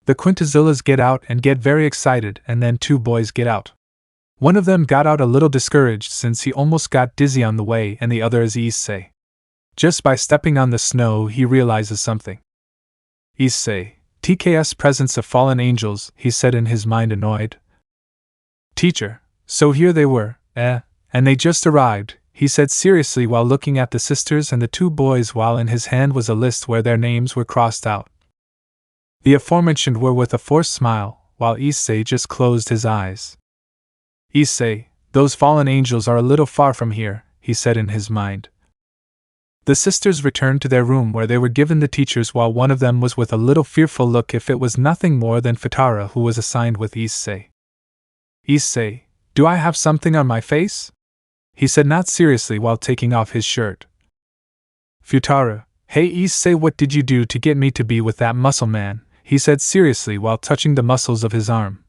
The Quintessentials get out and get very excited, and then 2 boys get out. One of them got out a little discouraged since he almost got dizzy on the way, and the other is Issei. Just by stepping on the snow he realizes something. Issei, TKS presence of fallen angels, he said in his mind annoyed. Teacher, so here they were, and they just arrived, he said seriously while looking at the sisters and the 2 boys while in his hand was a list where their names were crossed out. The aforementioned were with a forced smile, while Issei just closed his eyes. Issei, those fallen angels are a little far from here, he said in his mind. The sisters returned to their room where they were given the teachers while one of them was with a little fearful look if it was nothing more than Futaro who was assigned with Issei. Issei, do I have something on my face? He said not seriously while taking off his shirt. Futaro, hey Issei, what did you do to get me to be with that muscle man? He said seriously while touching the muscles of his arm.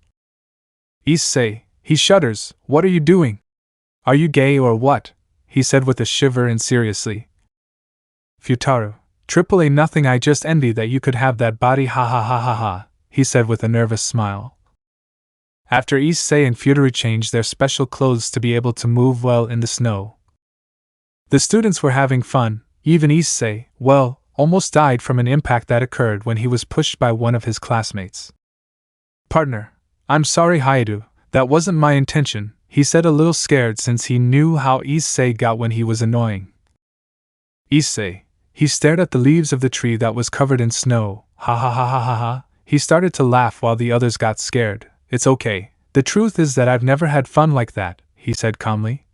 Issei, he shudders, what are you doing? Are you gay or what? He said with a shiver and seriously. Futaro, AAA nothing, I just envy that you could have that body, ha ha ha ha ha, he said with a nervous smile. After Issei and Futaro changed their special clothes to be able to move well in the snow. The students were having fun, even Issei, almost died from an impact that occurred when he was pushed by one of his classmates. Partner, I'm sorry Hayado, that wasn't my intention, he said a little scared since he knew how Issei got when he was annoying. Issei, he stared at the leaves of the tree that was covered in snow, ha ha ha ha ha ha, he started to laugh while the others got scared. It's okay, the truth is that I've never had fun like that, he said calmly.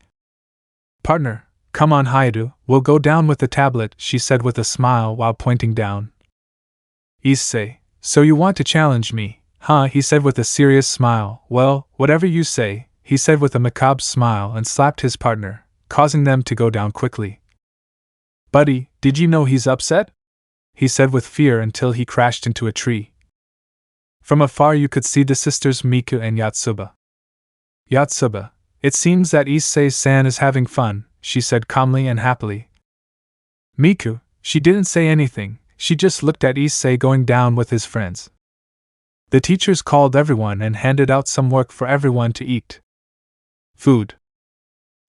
Partner, come on Hayado, we'll go down with the tablet, she said with a smile while pointing down. Issei, so you want to challenge me, huh? He said with a serious smile. Well, whatever you say, he said with a macabre smile and slapped his partner, causing them to go down quickly. Buddy, did you know he's upset? He said with fear until he crashed into a tree. From afar you could see the sisters Miku and Yotsuba. Yotsuba, it seems that Issei-san is having fun, she said calmly and happily. Miku, she didn't say anything, she just looked at Issei going down with his friends. The teachers called everyone and handed out some work for everyone to eat. Food.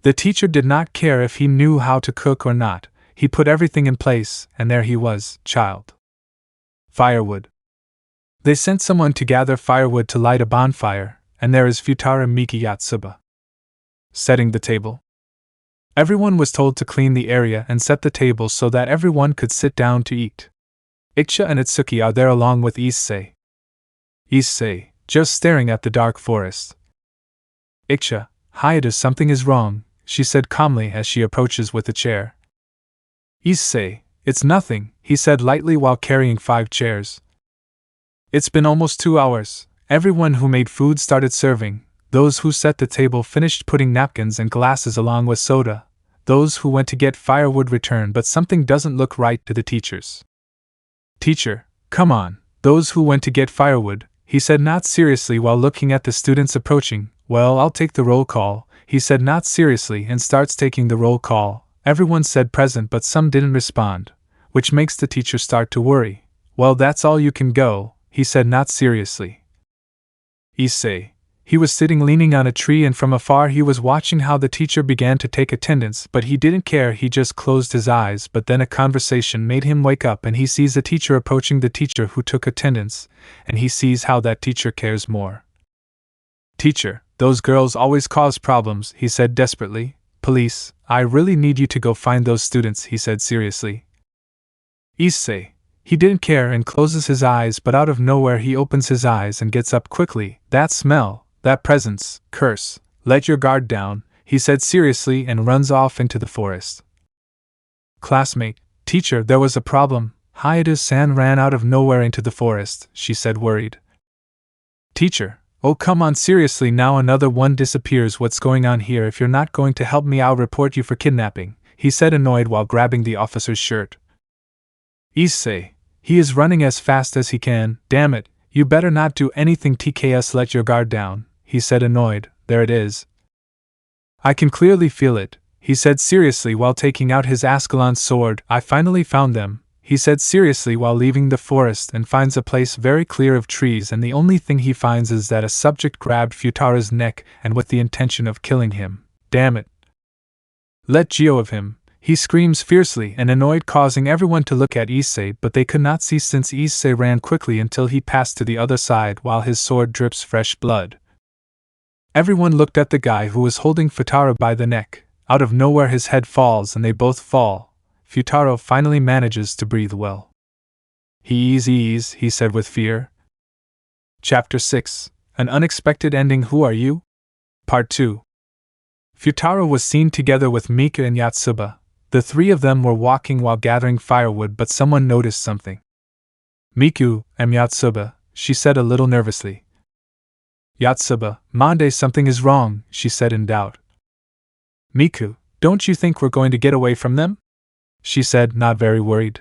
The teacher did not care if he knew how to cook or not, he put everything in place, and there he was, child. Firewood. They sent someone to gather firewood to light a bonfire, and there is Futaro Miki Yatsuba. Setting the table. Everyone was told to clean the area and set the table so that everyone could sit down to eat. Iksha and Itsuki are there along with Issei. Issei, just staring at the dark forest. Iksha, Hayata, something is wrong, she said calmly as she approaches with a chair. Issei, it's nothing, he said lightly while carrying 5 chairs. It's been almost 2 hours. Everyone who made food started serving. Those who set the table finished putting napkins and glasses along with soda. Those who went to get firewood returned, but something doesn't look right to the teachers. Teacher, come on. Those who went to get firewood, he said not seriously while looking at the students approaching. Well, I'll take the roll call, he said not seriously and starts taking the roll call. Everyone said present but some didn't respond, which makes the teacher start to worry. Well, that's all you can go, he said not seriously. Issei. He was sitting leaning on a tree and from afar he was watching how the teacher began to take attendance, but he didn't care, he just closed his eyes. But then a conversation made him wake up and he sees a teacher approaching the teacher who took attendance, and he sees how that teacher cares more. Teacher, those girls always cause problems, he said desperately. Police, I really need you to go find those students, he said seriously. Issei. He didn't care and closes his eyes, but out of nowhere he opens his eyes and gets up quickly. That smell. That presence, curse, let your guard down, he said seriously and runs off into the forest. Classmate, teacher, there was a problem. Hayata-san ran out of nowhere into the forest, she said worried. Teacher, oh come on seriously now another one disappears, what's going on here? If you're not going to help me I'll report you for kidnapping, he said annoyed while grabbing the officer's shirt. Issei, he is running as fast as he can, damn it, you better not do anything TKS, let your guard down, he said annoyed. There it is. I can clearly feel it, he said seriously while taking out his Ascalon sword. I finally found them, he said seriously while leaving the forest and finds a place very clear of trees, and the only thing he finds is that a subject grabbed Futaro's neck and with the intention of killing him. Damn it. Let go of him, he screams fiercely and annoyed, causing everyone to look at Issei, but they could not see since Issei ran quickly until he passed to the other side while his sword drips fresh blood. Everyone looked at the guy who was holding Futaro by the neck. Out of nowhere his head falls and they both fall. Futaro finally manages to breathe well. He said with fear. Chapter 6. An Unexpected Ending. Who are you? Part 2. Futaro was seen together with Mika and Yatsuba. The 3 of them were walking while gathering firewood, but someone noticed something. Miku, I'm Yatsuba, she said a little nervously. Yatsuba, Mande, something is wrong, she said in doubt. Miku, don't you think we're going to get away from them? She said, not very worried.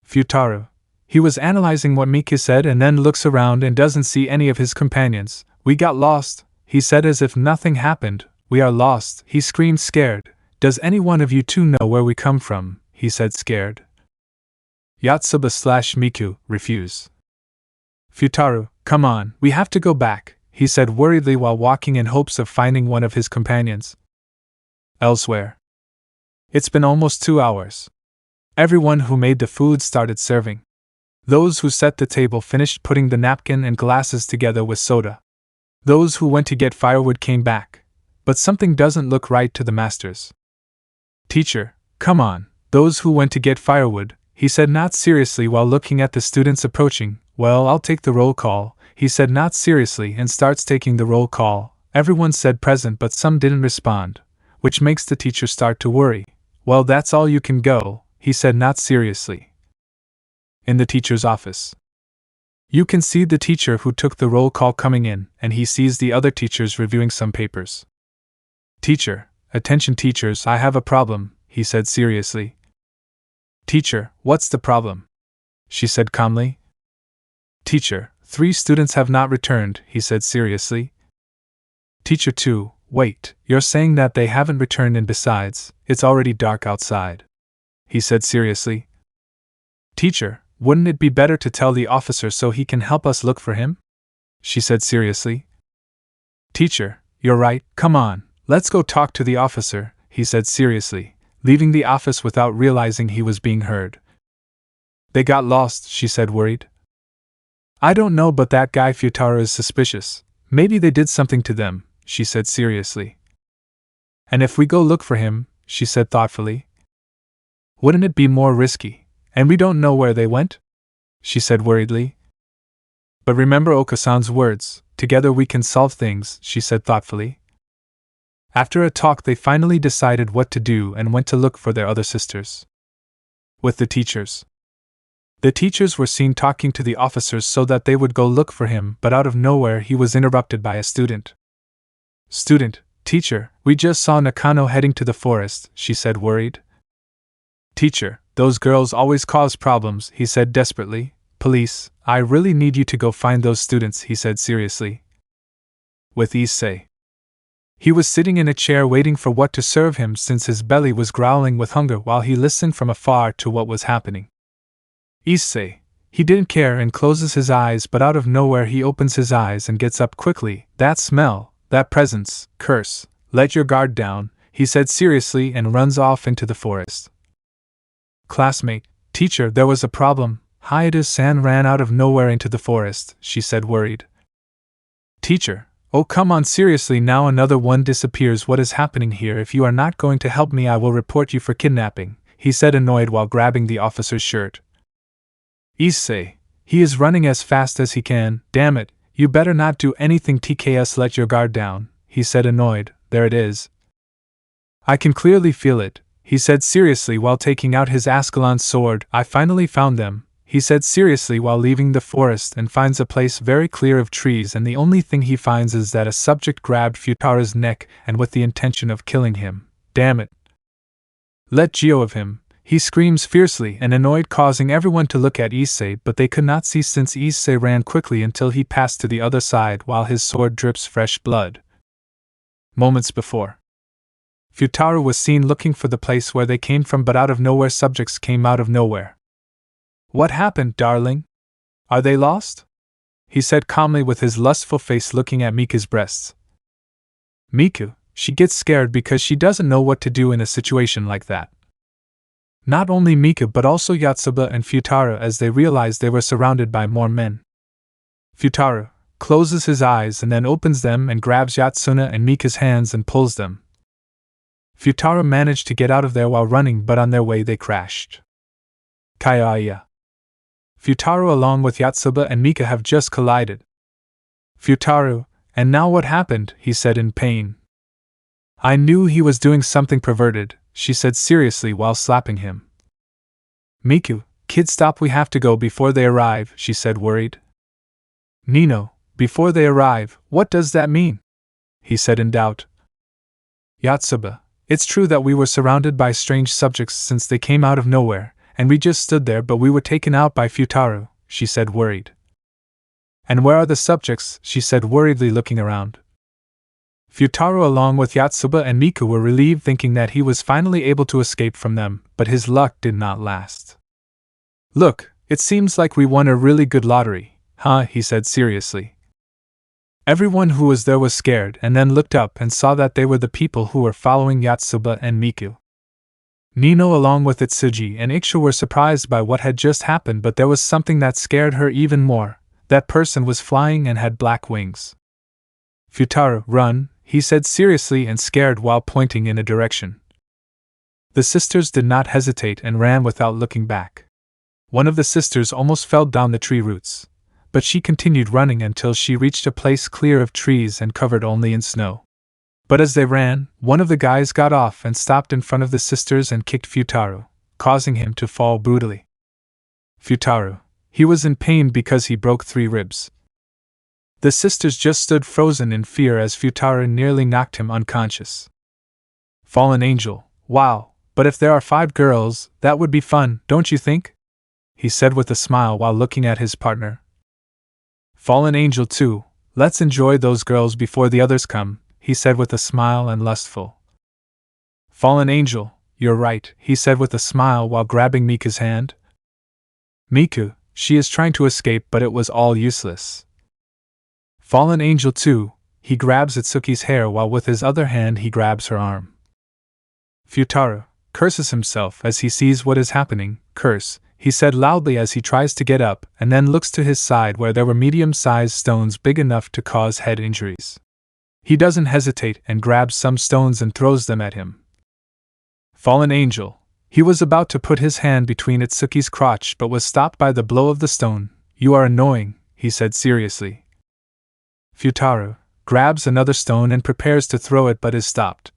Futaro. He was analyzing what Miku said and then looks around and doesn't see any of his companions. We got lost, he said as if nothing happened. We are lost, he screamed scared. Does any one of you 2 know where we come from? He said scared. Yatsuba/Miku, refuse. Futaro, come on, we have to go back, he said worriedly while walking in hopes of finding one of his companions. Elsewhere. It's been almost 2 hours. Everyone who made the food started serving. Those who set the table finished putting the napkin and glasses together with soda. Those who went to get firewood came back. But something doesn't look right to the masters. Teacher, come on. Those who went to get firewood, he said not seriously while looking at the students approaching. Well, I'll take the roll call, he said not seriously and starts taking the roll call. Everyone said present but some didn't respond, which makes the teacher start to worry. Well, that's all you can go, he said not seriously. In the teacher's office. You can see the teacher who took the roll call coming in, and he sees the other teachers reviewing some papers. Teacher, attention teachers, I have a problem, he said seriously. Teacher, what's the problem? She said calmly. Teacher, 3 students have not returned, he said seriously. Teacher 2, wait, you're saying that they haven't returned, and besides, it's already dark outside, he said seriously. Teacher, wouldn't it be better to tell the officer so he can help us look for him? She said seriously. Teacher, you're right, come on. Let's go talk to the officer, he said seriously, leaving the office without realizing he was being heard. They got lost, she said worried. I don't know, but that guy Futaro is suspicious. Maybe they did something to them, she said seriously. And if we go look for him, she said thoughtfully. Wouldn't it be more risky? And we don't know where they went? She said worriedly. But remember Okasan's words, together we can solve things, she said thoughtfully. After a talk they finally decided what to do and went to look for their other sisters. With the teachers. The teachers were seen talking to the officers so that they would go look for him, but out of nowhere he was interrupted by a student. Student, teacher, we just saw Nakano heading to the forest, she said worried. Teacher, those girls always cause problems, he said desperately. Police, I really need you to go find those students, he said seriously. With Issei. He was sitting in a chair waiting for what to serve him since his belly was growling with hunger while he listened from afar to what was happening. Issei. He didn't care and closes his eyes, but out of nowhere he opens his eyes and gets up quickly. That smell, that presence, curse, let your guard down, he said seriously and runs off into the forest. Classmate, teacher, there was a problem. Hayato-san ran out of nowhere into the forest, she said worried. Teacher, oh come on seriously now another one disappears. What is happening here? If you are not going to help me I will report you for kidnapping, he said annoyed while grabbing the officer's shirt. Issei, he is running as fast as he can, damn it, you better not do anything TKS let your guard down, he said annoyed, there it is. I can clearly feel it, he said seriously while taking out his Ascalon sword. I finally found them, he said seriously while leaving the forest and finds a place very clear of trees and the only thing he finds is that a subject grabbed Futara's neck and with the intention of killing him. Damn it. Let go of him, he screams fiercely and annoyed causing everyone to look at Issei but they could not see since Issei ran quickly until he passed to the other side while his sword drips fresh blood. Moments before. Futaro was seen looking for the place where they came from but out of nowhere subjects came out of nowhere. What happened, darling? Are they lost? He said calmly with his lustful face looking at Miku's breasts. Miku, she gets scared because she doesn't know what to do in a situation like that. Not only Miku but also Yotsuba and Futaro as they realized they were surrounded by more men. Futaro closes his eyes and then opens them and grabs Yatsuna and Miku's hands and pulls them. Futaro managed to get out of there while running but on their way they crashed. Kaya. Futaro along with Yotsuba and Miku have just collided. Futaro, and now what happened? He said in pain. I knew he was doing something perverted, she said seriously while slapping him. Miku, kid stop we have to go before they arrive, she said worried. Nino, before they arrive, what does that mean? He said in doubt. Yotsuba, it's true that we were surrounded by strange subjects since they came out of nowhere, and we just stood there but we were taken out by Futaro, she said worried. And where are the subjects? She said worriedly looking around. Futaro along with Yotsuba and Miku were relieved thinking that he was finally able to escape from them, but his luck did not last. Look, it seems like we won a really good lottery, huh? He said seriously. Everyone who was there was scared and then looked up and saw that they were the people who were following Yotsuba and Miku. Nino along with Itsuji and Iksha were surprised by what had just happened but there was something that scared her even more. That person was flying and had black wings. Futaro, run, he said seriously and scared while pointing in a direction. The sisters did not hesitate and ran without looking back. One of the sisters almost fell down the tree roots, but she continued running until she reached a place clear of trees and covered only in snow. But as they ran, one of the guys got off and stopped in front of the sisters and kicked Futaro, causing him to fall brutally. Futaro. He was in pain because he broke 3 ribs. The sisters just stood frozen in fear as Futaro nearly knocked him unconscious. Fallen angel, wow, but if there are 5 girls, that would be fun, don't you think? He said with a smile while looking at his partner. Fallen angel too, let's enjoy those girls before the others come, he said with a smile and lustful. Fallen angel, you're right, he said with a smile while grabbing Miku's hand. Miku, she is trying to escape but it was all useless. Fallen angel too, he grabs Itsuki's hair while with his other hand he grabs her arm. Futaro curses himself as he sees what is happening. Curse, he said loudly as he tries to get up and then looks to his side where there were medium-sized stones big enough to cause head injuries. He doesn't hesitate and grabs some stones and throws them at him. Fallen angel. He was about to put his hand between Itsuki's crotch but was stopped by the blow of the stone. You are annoying, he said seriously. Futaro grabs another stone and prepares to throw it but is stopped.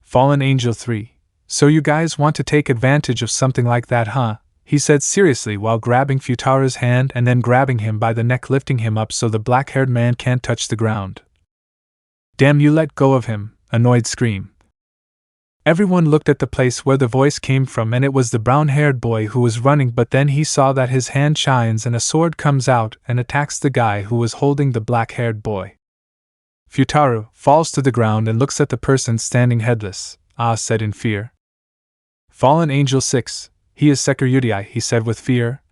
Fallen angel 3. So you guys want to take advantage of something like that, huh? He said seriously while grabbing Futaro's hand and then grabbing him by the neck, lifting him up so the black-haired man can't touch the ground. Damn, you let go of him, annoyed scream. Everyone looked at the place where the voice came from and it was the brown-haired boy who was running, but then he saw that his hand shines and a sword comes out and attacks the guy who was holding the black-haired boy. Futaro falls to the ground and looks at the person standing headless. Said in fear. Fallen Angel 6, he is Sekiryu, he said with fear.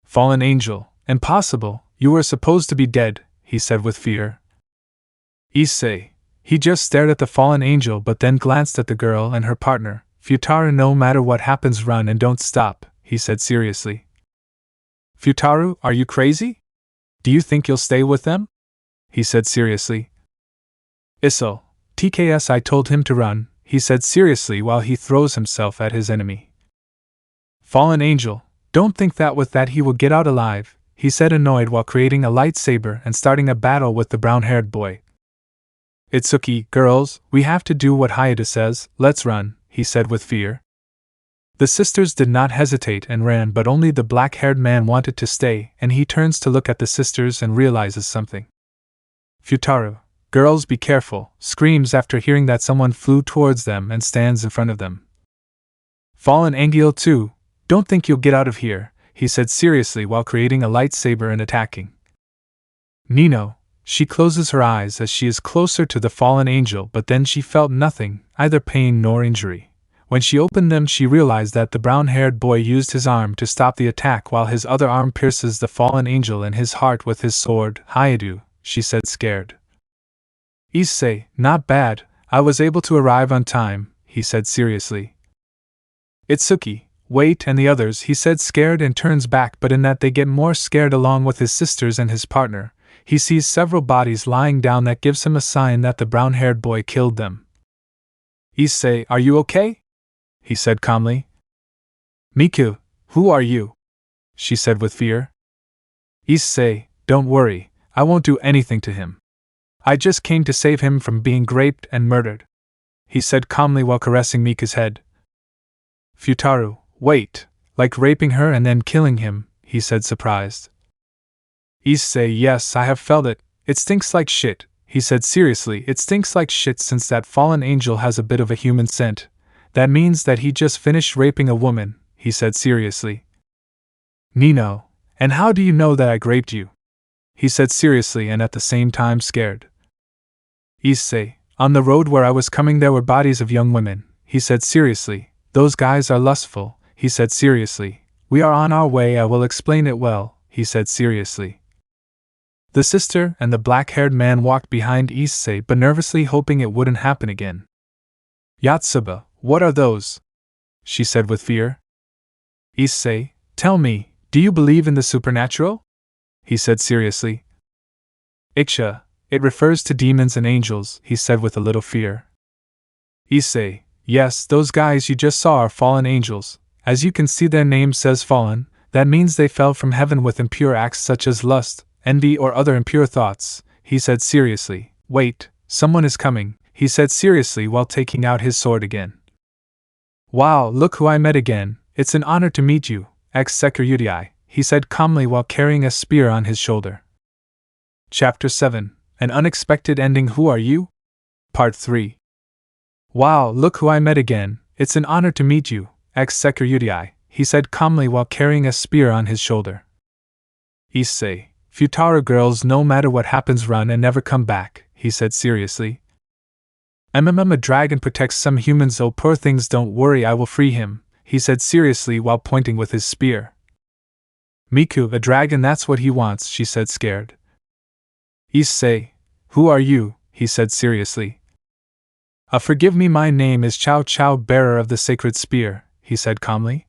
Fallen Angel, impossible, you were supposed to be dead, he said with fear. Issei, he just stared at the fallen angel but then glanced at the girl and her partner. Futaro, no matter what happens, run and don't stop, he said seriously. Futaro, are you crazy? Do you think you'll stay with them? He said seriously. Issei, TKS, I told him to run, he said seriously while he throws himself at his enemy. Fallen angel, don't think that with that he will get out alive, he said annoyed while creating a lightsaber and starting a battle with the brown-haired boy. Itsuki, girls, we have to do what Hayate says, let's run, he said with fear. The sisters did not hesitate and ran, but only the black-haired man wanted to stay, and he turns to look at the sisters and realizes something. Futaro, girls, be careful, screams after hearing that someone flew towards them and stands in front of them. Fallen Angel 2, don't think you'll get out of here, he said seriously while creating a lightsaber and attacking. Nino, she closes her eyes as she is closer to the fallen angel, but then she felt nothing, either pain nor injury. When she opened them, she realized that the brown-haired boy used his arm to stop the attack while his other arm pierces the fallen angel in his heart with his sword. Hayate, she said scared. Issei, not bad, I was able to arrive on time, he said seriously. Itsuki, wait, and the others, he said scared and turns back, but in that they get more scared along with his sisters and his partner. He sees several bodies lying down that gives him a sign that the brown-haired boy killed them. Issei, are you okay? He said calmly. Miku, who are you? She said with fear. Issei, don't worry, I won't do anything to him. I just came to save him from being raped and murdered, he said calmly while caressing Miku's head. Futaro, wait, like raping her and then killing him, he said surprised. Issei, yes, I have felt it. It stinks like shit, he said seriously. It stinks like shit since that fallen angel has a bit of a human scent. That means that he just finished raping a woman, he said seriously. Nino, and how do you know that I raped you? He said seriously and at the same time scared. Issei, on the road where I was coming there were bodies of young women, he said seriously. Those guys are lustful, he said seriously. We are on our way, I will explain it well, he said seriously. The sister and the black-haired man walked behind Issei but nervously hoping it wouldn't happen again. Yatsuba, what are those? She said with fear. Issei, tell me, do you believe in the supernatural? He said seriously. Iksha, it refers to demons and angels, he said with a little fear. Issei, yes, those guys you just saw are fallen angels. As you can see, their name says fallen. That means they fell from heaven with impure acts such as lust, envy, or other impure thoughts, he said seriously. Wait, someone is coming, he said seriously while taking out his sword again. Wow, look who I met again, it's an honor to meet you, ex-Sekiryu, he said calmly while carrying a spear on his shoulder. Chapter 7, An Unexpected Ending. Who are you? Part 3. Wow, look who I met again, it's an honor to meet you, ex-Sekiryu, he said calmly while carrying a spear on his shoulder. Issei, Futaro, girls, no matter what happens, run and never come back, he said seriously. A dragon protects some humans, oh poor things, don't worry, I will free him, he said seriously while pointing with his spear. Miku, a dragon, that's what he wants, she said scared. Issei, who are you? He said seriously. Forgive me, my name is Chao Chao, bearer of the sacred spear, he said calmly.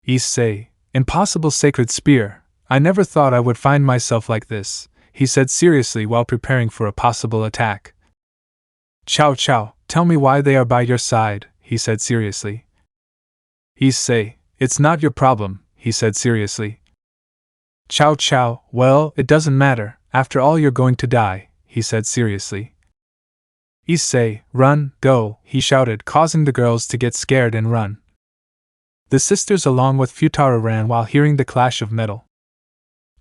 Issei, impossible sacred spear, I never thought I would find myself like this, he said seriously while preparing for a possible attack. Chow Chow, tell me why they are by your side, he said seriously. Issei, it's not your problem, he said seriously. Chow Chow, well, it doesn't matter, after all you're going to die, he said seriously. Issei, run, go, he shouted, causing the girls to get scared and run. The sisters along with Futaro ran while hearing the clash of metal.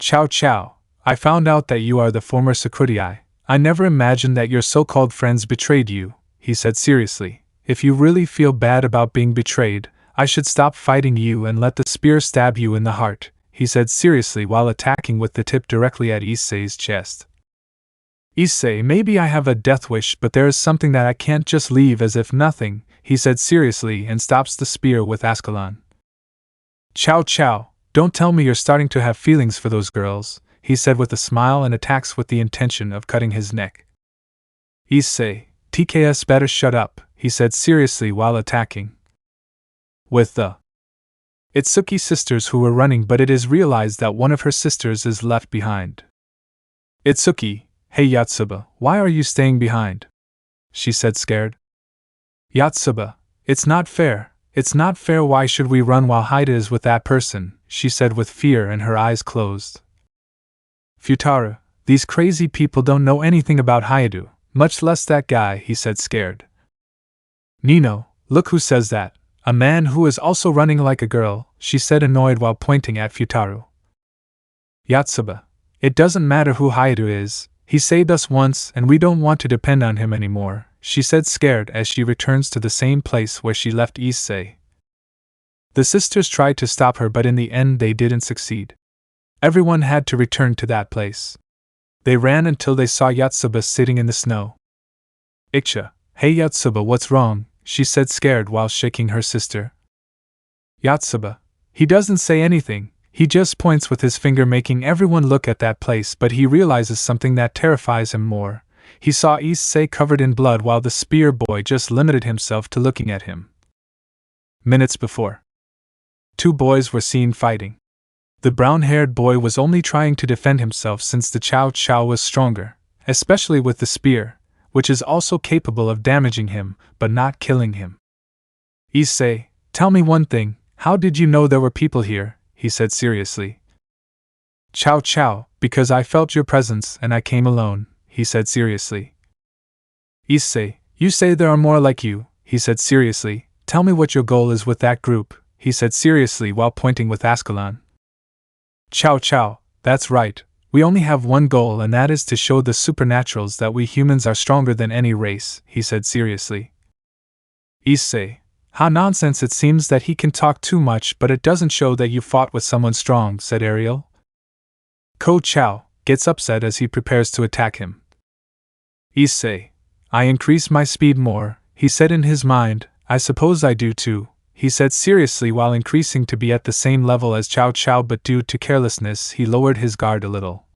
Chow Chow, I found out that you are the former Sakurai. I never imagined that your so-called friends betrayed you, he said seriously. If you really feel bad about being betrayed, I should stop fighting you and let the spear stab you in the heart, he said seriously while attacking with the tip directly at Issei's chest. Issei, maybe I have a death wish, but there is something that I can't just leave as if nothing, he said seriously and stops the spear with Ascalon. Chow Chow, don't tell me you're starting to have feelings for those girls, he said with a smile and attacks with the intention of cutting his neck. Issei, TKS better shut up, he said seriously while attacking. With the Itsuki sisters who were running, but it is realized that one of her sisters is left behind. Itsuki, hey Yatsuba, why are you staying behind? She said scared. Yatsuba, it's not fair, why should we run while Haida is with that person, she said with fear and her eyes closed. Futaro, these crazy people don't know anything about Haidu, much less that guy, he said scared. Nino, look who says that, a man who is also running like a girl, she said annoyed while pointing at Futaro. Yatsuba, it doesn't matter who Haidu is, he saved us once and we don't want to depend on him anymore, she said scared as she returns to the same place where she left Issei. The sisters tried to stop her, but in the end they didn't succeed. Everyone had to return to that place. They ran until they saw Yatsuba sitting in the snow. Iksha, hey Yatsuba, what's wrong? She said scared while shaking her sister. Yatsuba, he doesn't say anything, he just points with his finger making everyone look at that place, but he realizes something that terrifies him more. He saw Issei covered in blood while the spear boy just limited himself to looking at him. Minutes before, two boys were seen fighting. The brown-haired boy was only trying to defend himself since the Chow Chow was stronger, especially with the spear, which is also capable of damaging him, but not killing him. Issei, tell me one thing, how did you know there were people here? He said seriously. Chow Chow, because I felt your presence and I came alone, he said seriously. Issei, you say there are more like you, he said seriously. Tell me what your goal is with that group, he said seriously while pointing with Ascalon. Chow Chow, that's right, we only have one goal, and that is to show the supernaturals that we humans are stronger than any race, he said seriously. Issei, how nonsense, it seems that he can talk too much, but it doesn't show that you fought with someone strong, said Ariel. Ko Chow gets upset as he prepares to attack him. Issei, I increase my speed more, he said in his mind. I suppose I do too, he said seriously while increasing to be at the same level as Chow Chow, but due to carelessness he lowered his guard a little.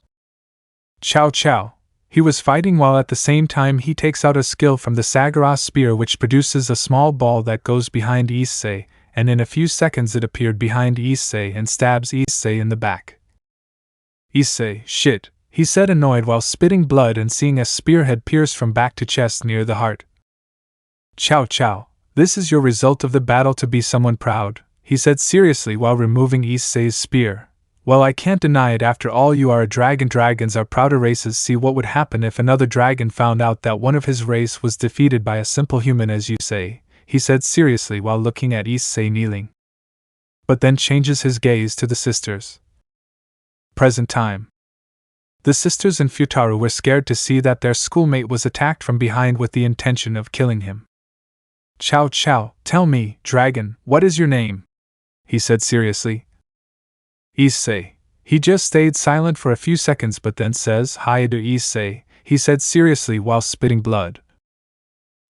Chow Chow. He was fighting while at the same time he takes out a skill from the Sagara spear which produces a small ball that goes behind Issei, and in a few seconds it appeared behind Issei and stabs Issei in the back. Issei, shit, he said annoyed while spitting blood and seeing a spearhead pierce from back to chest near the heart. Chow Chow. This is your result of the battle, to be someone proud, he said seriously while removing Issei's spear. Well, I can't deny it, after all you are a dragon. Dragons are prouder races. See what would happen if another dragon found out that one of his race was defeated by a simple human, as you say, he said seriously while looking at Issei kneeling. But then changes his gaze to the sisters. Present time. The sisters and Futaro were scared to see that their schoolmate was attacked from behind with the intention of killing him. Chow Chow, tell me, dragon, what is your name? He said seriously. Issei. He just stayed silent for a few seconds but then says, Hi to Issei, he said seriously while spitting blood.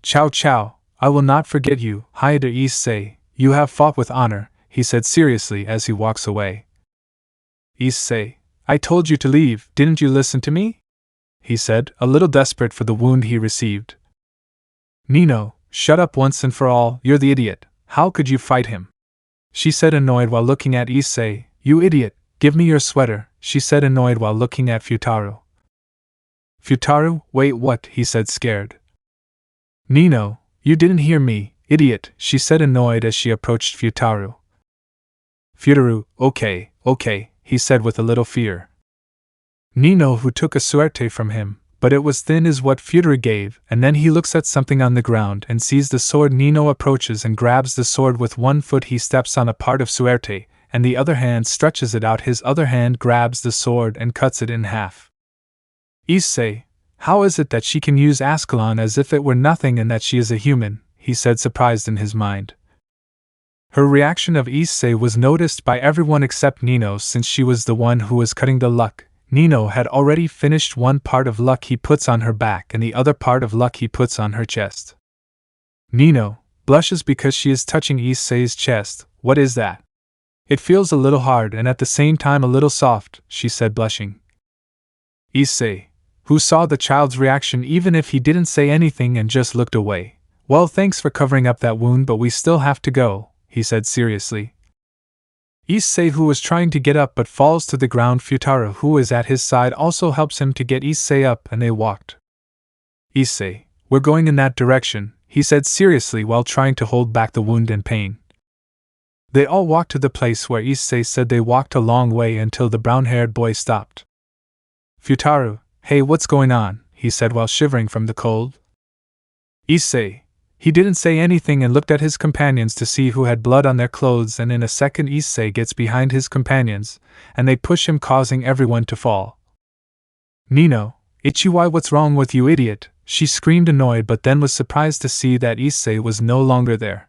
Chow Chow, I will not forget you, Hi to Issei, you have fought with honor, he said seriously as he walks away. Issei, I told you to leave, didn't you listen to me? He said, a little desperate for the wound he received. Nino, shut up once and for all, you're the idiot, how could you fight him? she said annoyed while looking at Issei. You idiot, give me your sweater, she said annoyed while looking at Futaro. Futaro, wait what, he said scared. Nino, you didn't hear me, idiot, she said annoyed as she approached Futaro. Futaro, okay, he said with a little fear. Nino who took a suerte from him, but it was thin as what Futaro gave, and then he looks at something on the ground and sees the sword. Nino approaches and grabs the sword with one foot. He steps on a part of suerte, and the other hand stretches it out. His other hand grabs the sword and cuts it in half. Issei, how is it that she can use Ascalon as if it were nothing and that she is a human, he said surprised in his mind. Her reaction of Issei was noticed by everyone except Nino since she was the one who was cutting the luck. Nino had already finished one part of luck he puts on her back and the other part of luck he puts on her chest. Nino blushes because she is touching Issei's chest. What is that? It feels a little hard and at the same time a little soft, she said blushing. Issei, who saw the child's reaction even if he didn't say anything and just looked away. Well, thanks for covering up that wound, but we still have to go, he said seriously. Issei, who was trying to get up but falls to the ground. Futaro, who is at his side, also helps him to get Issei up and they walked. Issei, we're going in that direction, he said seriously while trying to hold back the wound and pain. They all walked to the place where Issei said. They walked a long way until the brown-haired boy stopped. Futaro, hey, what's going on? He said while shivering from the cold. Issei. He didn't say anything and looked at his companions to see who had blood on their clothes, and in a second Issei gets behind his companions, and they push him, causing everyone to fall. Nino, Ichiwai, what's wrong with you, idiot? She screamed annoyed but then was surprised to see that Issei was no longer there.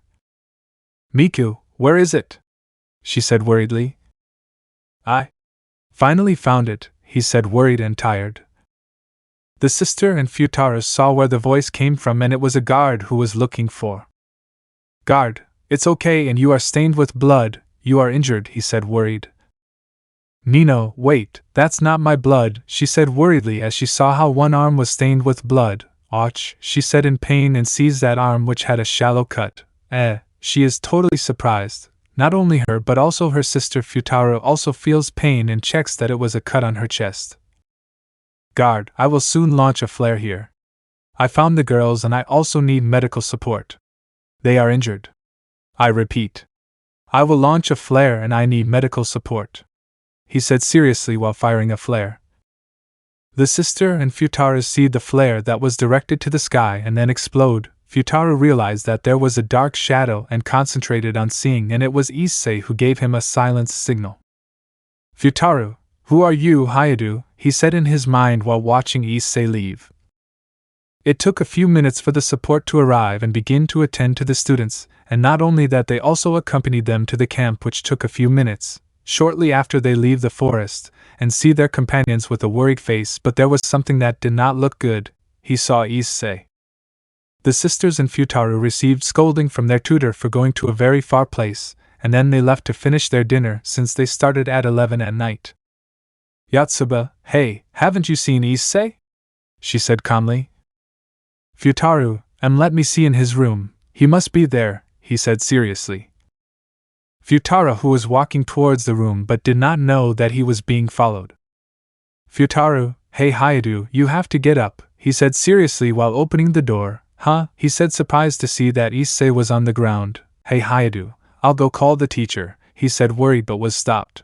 Miku, where is it? She said worriedly. I finally found it, he said worried and tired. The sister and Futaro saw where the voice came from and it was a guard who was looking for. Guard, it's okay and you are stained with blood, you are injured, he said worried. Nino, wait, that's not my blood, she said worriedly as she saw how one arm was stained with blood. Ouch, she said in pain and sees that arm which had a shallow cut. She is totally surprised. Not only her but also her sister Futaro also feels pain and checks that it was a cut on her chest. Guard, I will soon launch a flare here. I found the girls and I also need medical support. They are injured. I repeat. I will launch a flare and I need medical support, he said seriously while firing a flare. The sister and Futaro see the flare that was directed to the sky and then explode. Futaro realized that there was a dark shadow and concentrated on seeing, and it was Issei who gave him a silence signal. Futaro, who are you, Hayadu? He said in his mind while watching Issei leave. It took a few minutes for the support to arrive and begin to attend to the students, and not only that, they also accompanied them to the camp, which took a few minutes. Shortly after, they leave the forest and see their companions with a worried face, but there was something that did not look good. He saw Issei. The sisters and Futaro received scolding from their tutor for going to a very far place, and then they left to finish their dinner since they started at 11 at night. Yotsuba, hey, haven't you seen Issei? She said calmly. Futaro, let me see in his room, he must be there, he said seriously. Futaro, who was walking towards the room but did not know that he was being followed. Futaro, hey Hayadu, you have to get up, he said seriously while opening the door. Huh? He said surprised to see that Issei was on the ground. Hey Hayadu, I'll go call the teacher, he said worried but was stopped.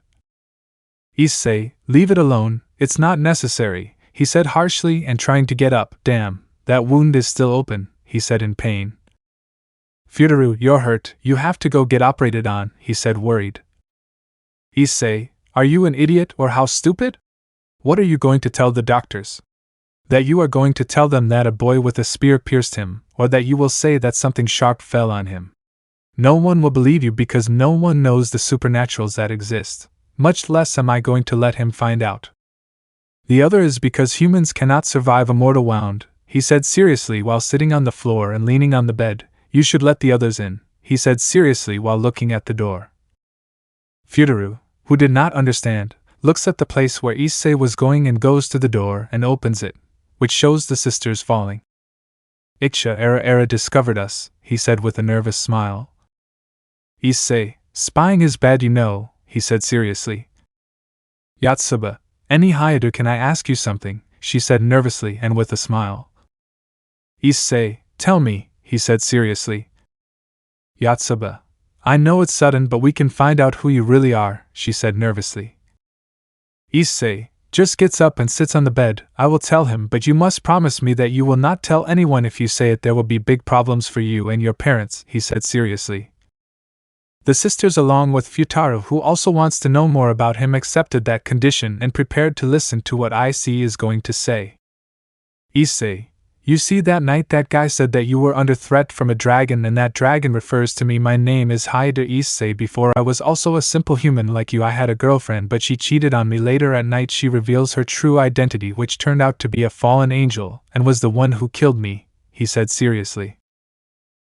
Issei, leave it alone, it's not necessary, he said harshly and trying to get up. Damn, that wound is still open, he said in pain. Futaro, you're hurt, you have to go get operated on, he said worried. Issei, are you an idiot or how stupid? What are you going to tell the doctors? That you are going to tell them that a boy with a spear pierced him, or that you will say that something sharp fell on him? No one will believe you because no one knows the supernaturals that exist. Much less am I going to let him find out. The other is because humans cannot survive a mortal wound, he said seriously while sitting on the floor and leaning on the bed. You should let the others in, he said seriously while looking at the door. Futaro, who did not understand, looks at the place where Issei was going and goes to the door and opens it, which shows the sisters falling. Iksha Era discovered us, he said with a nervous smile. Issei, Spying is bad, you know, he said seriously. Yotsuba, any Hyder, can I ask you something? She said nervously and with a smile. Issei, tell me, he said seriously. Yotsuba, I know it's sudden, but we can find out who you really are, she said nervously. Issei just gets up and sits on the bed. I will tell him, but you must promise me that you will not tell anyone. If you say it, there will be big problems for you and your parents, he said seriously. The sisters, along with Futaro, who also wants to know more about him, accepted that condition and prepared to listen to what Issei is going to say. Issei, you see, that night that guy said that you were under threat from a dragon, and that dragon refers to me. My name is Hyder Issei. Before I was also a simple human like you. I had a girlfriend, but she cheated on me. Later at night she reveals her true identity, which turned out to be a fallen angel, and was the one who killed me, he said seriously.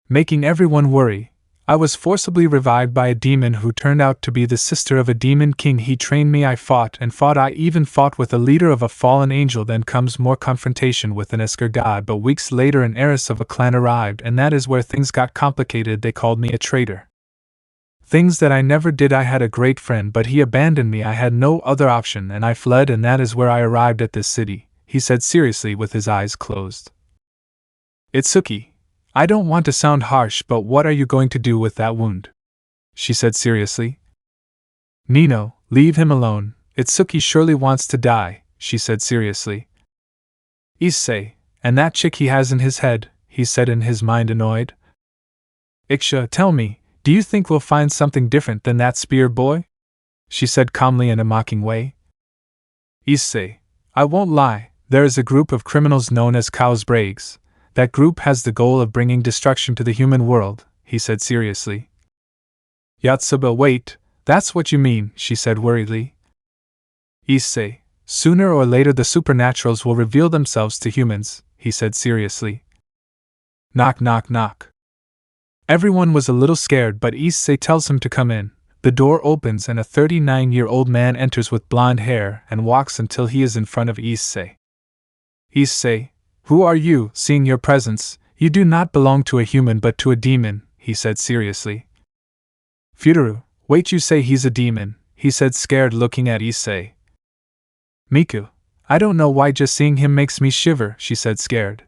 Making everyone worry, I was forcibly revived by a demon who turned out to be the sister of a demon king. He trained me. I fought and fought. I even fought with a leader of a fallen angel. Then comes more confrontation with an Esker god, but weeks later an heiress of a clan arrived, and that is where things got complicated. They called me a traitor. Things that I never did. I had a great friend, but he abandoned me. I had no other option, and I fled, and that is where I arrived at this city, he said seriously with his eyes closed. Itsuki, I don't want to sound harsh, but what are you going to do with that wound? She said seriously. Nino, leave him alone. Itsuki surely wants to die, she said seriously. Issei, and that chick he has in his head, he said in his mind, annoyed. Iksha, tell me, do you think we'll find something different than that spear boy? She said calmly in a mocking way. Issei, I won't lie, there is a group of criminals known as Cow's Brags. That group has the goal of bringing destruction to the human world, he said seriously. Yotsuba, wait, that's what you mean, she said worriedly. Issei, sooner or later the supernaturals will reveal themselves to humans, he said seriously. Knock, knock, knock. Everyone was a little scared, but Issei tells him to come in. The door opens and a 39-year-old man enters with blonde hair and walks until he is in front of Issei. Issei, who are you? Seeing your presence, you do not belong to a human but to a demon, he said seriously. Futaro, wait, you say he's a demon, he said scared, looking at Issei. Miku, I don't know why just seeing him makes me shiver, she said scared.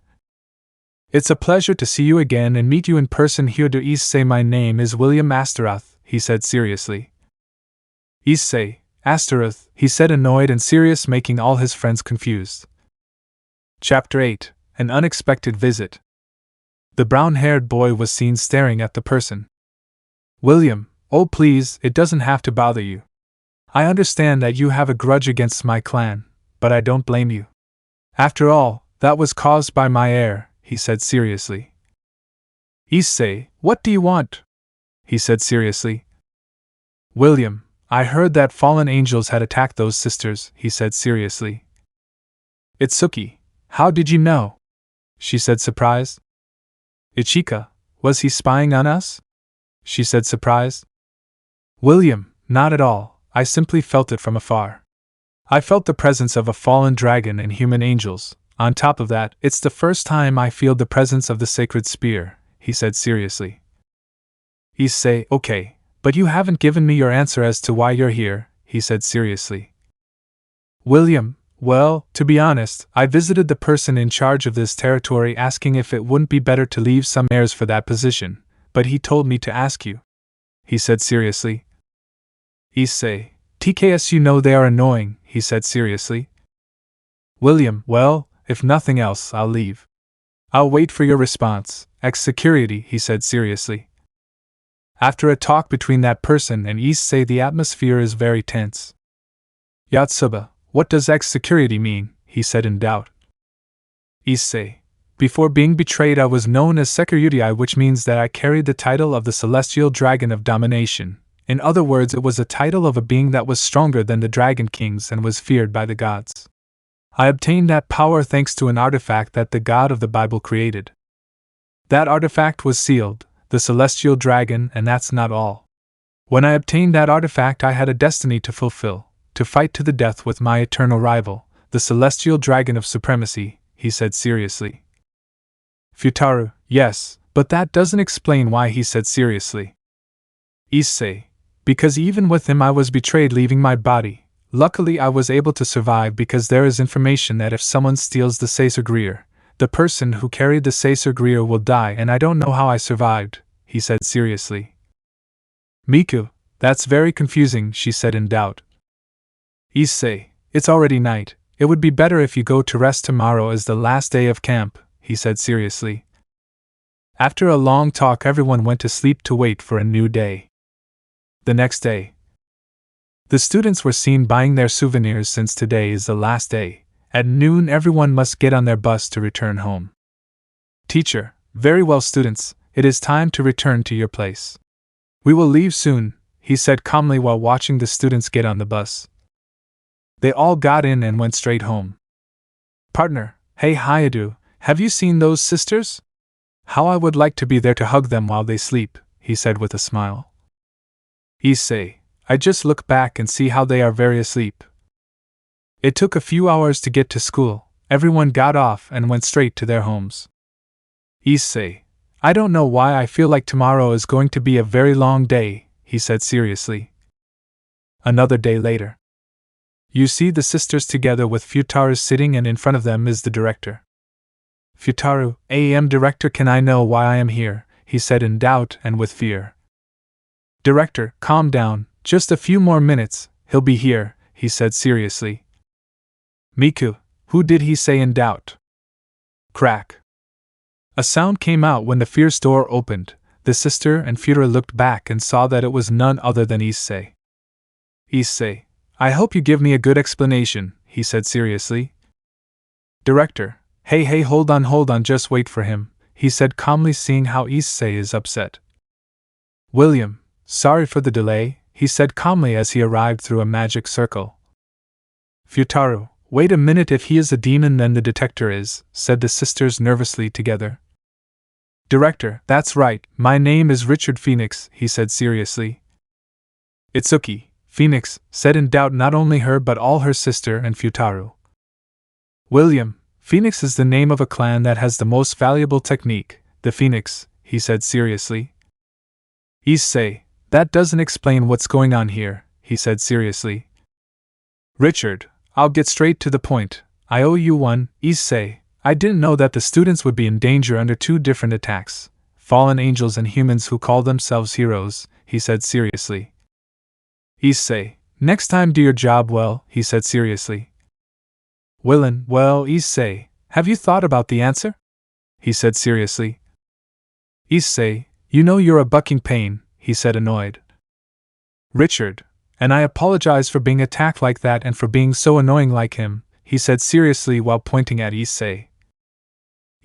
It's a pleasure to see you again and meet you in person here to Issei. My name is William Astaroth, he said seriously. Issei, Astaroth, he said annoyed and serious, making all his friends confused. Chapter 8, An Unexpected Visit. The brown-haired boy was seen staring at the person. William, oh please, it doesn't have to bother you. I understand that you have a grudge against my clan, but I don't blame you. After all, that was caused by my heir, he said seriously. Issei, what do you want? He said seriously. William, I heard that fallen angels had attacked those sisters, he said seriously. Itsuki, how did you know? She said surprised. Ichika, was he spying on us? She said surprised. William, not at all, I simply felt it from afar. I felt the presence of a fallen dragon and human angels. On top of that, it's the first time I feel the presence of the sacred spear, he said seriously. Issei, okay, but you haven't given me your answer as to why you're here, he said seriously. William, well, to be honest, I visited the person in charge of this territory asking if it wouldn't be better to leave some heirs for that position, but he told me to ask you, he said seriously. Issei, TKS, you know they are annoying, he said seriously. William, well, if nothing else, I'll leave. I'll wait for your response, ex-security, he said seriously. After a talk between that person and Issei, the atmosphere is very tense. Yotsuba, what does ex-security mean? He said in doubt. Issei, before being betrayed I was known as security, which means that I carried the title of the Celestial Dragon of Domination. In other words, it was a title of a being that was stronger than the Dragon Kings and was feared by the gods. I obtained that power thanks to an artifact that the God of the Bible created. That artifact was sealed, the Celestial Dragon, and that's not all. When I obtained that artifact I had a destiny to fulfill, to fight to the death with my eternal rival, the Celestial Dragon of Supremacy, he said seriously. Futaro, yes, but that doesn't explain why, he said seriously. Issei, Because even with him I was betrayed leaving my body. Luckily I was able to survive because there is information that if someone steals the Sacergreer, the person who carried the Sacergreer will die, and I don't know how I survived, he said seriously. Miku, that's very confusing, she said in doubt. Issei, it's already night. It would be better if you go to rest. Tomorrow is the last day of camp, he said seriously. After a long talk, everyone went to sleep to wait for a new day. The next day, the students were seen buying their souvenirs since today is the last day. At noon, everyone must get on their bus to return home. Teacher, very well, students, it is time to return to your place. We will leave soon, he said calmly while watching the students get on the bus. They all got in and went straight home. Partner, hey Hayadu, have you seen those sisters? How I would like to be there to hug them while they sleep, he said with a smile. Issei, I just look back and see how they are very asleep. It took a few hours to get to school. Everyone got off and went straight to their homes. Issei, I don't know why I feel like tomorrow is going to be a very long day, he said seriously. Another day later. You see the sisters together with Futaru sitting, and in front of them is the director. Futaru, Director, can I know why I am here? He said in doubt and with fear. Director, calm down, just a few more minutes, he'll be here, he said seriously. Miku, who did he say in doubt? Crack. A sound came out when the fierce door opened. The sister and Futaru looked back and saw that it was none other than Issei. Issei, I hope you give me a good explanation, he said seriously. Director, hey, hold on, just wait for him, he said calmly, seeing how Issei is upset. William, sorry for the delay, he said calmly as he arrived through a magic circle. Futaru, wait a minute, if he is a demon then the detector is, said the sisters nervously together. Director, that's right, my name is Richard Phoenix, he said seriously. Itsuki, Phoenix, said in doubt not only her but all her sister and Futaru. William, Phoenix is the name of a clan that has the most valuable technique, the Phoenix, he said seriously. Issei, that doesn't explain what's going on here, he said seriously. Richard, I'll get straight to the point, I owe you one, Issei. I didn't know that the students would be in danger under two different attacks, fallen angels and humans who call themselves heroes, he said seriously. Issei, next time do your job well, he said seriously. Willen, well, Issei, have you thought about the answer? He said seriously. Issei, you know you're a bucking pain, he said annoyed. Richard, and I apologize for being attacked like that and for being so annoying like him, he said seriously while pointing at Issei.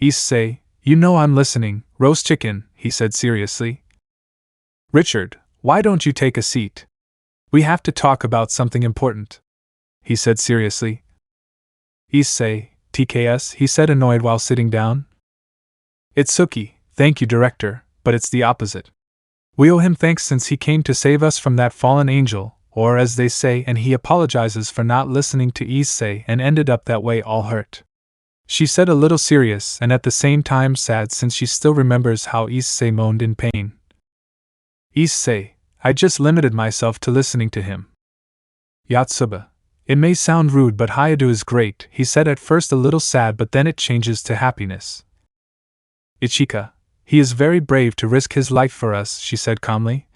Issei, you know I'm listening, roast chicken, he said seriously. Richard, why don't you take a seat? We have to talk about something important, he said seriously. Issei, TKS, he said annoyed while sitting down. Itsuki, thank you director, but it's the opposite. We owe him thanks since he came to save us from that fallen angel, or as they say, and he apologizes for not listening to Issei and ended up that way all hurt. She said a little serious and at the same time sad since she still remembers how Issei moaned in pain. Issei, I just limited myself to listening to him. Yatsuba, it may sound rude but Hayadu is great, he said at first a little sad but then it changes to happiness. Ichika, he is very brave to risk his life for us, she said calmly.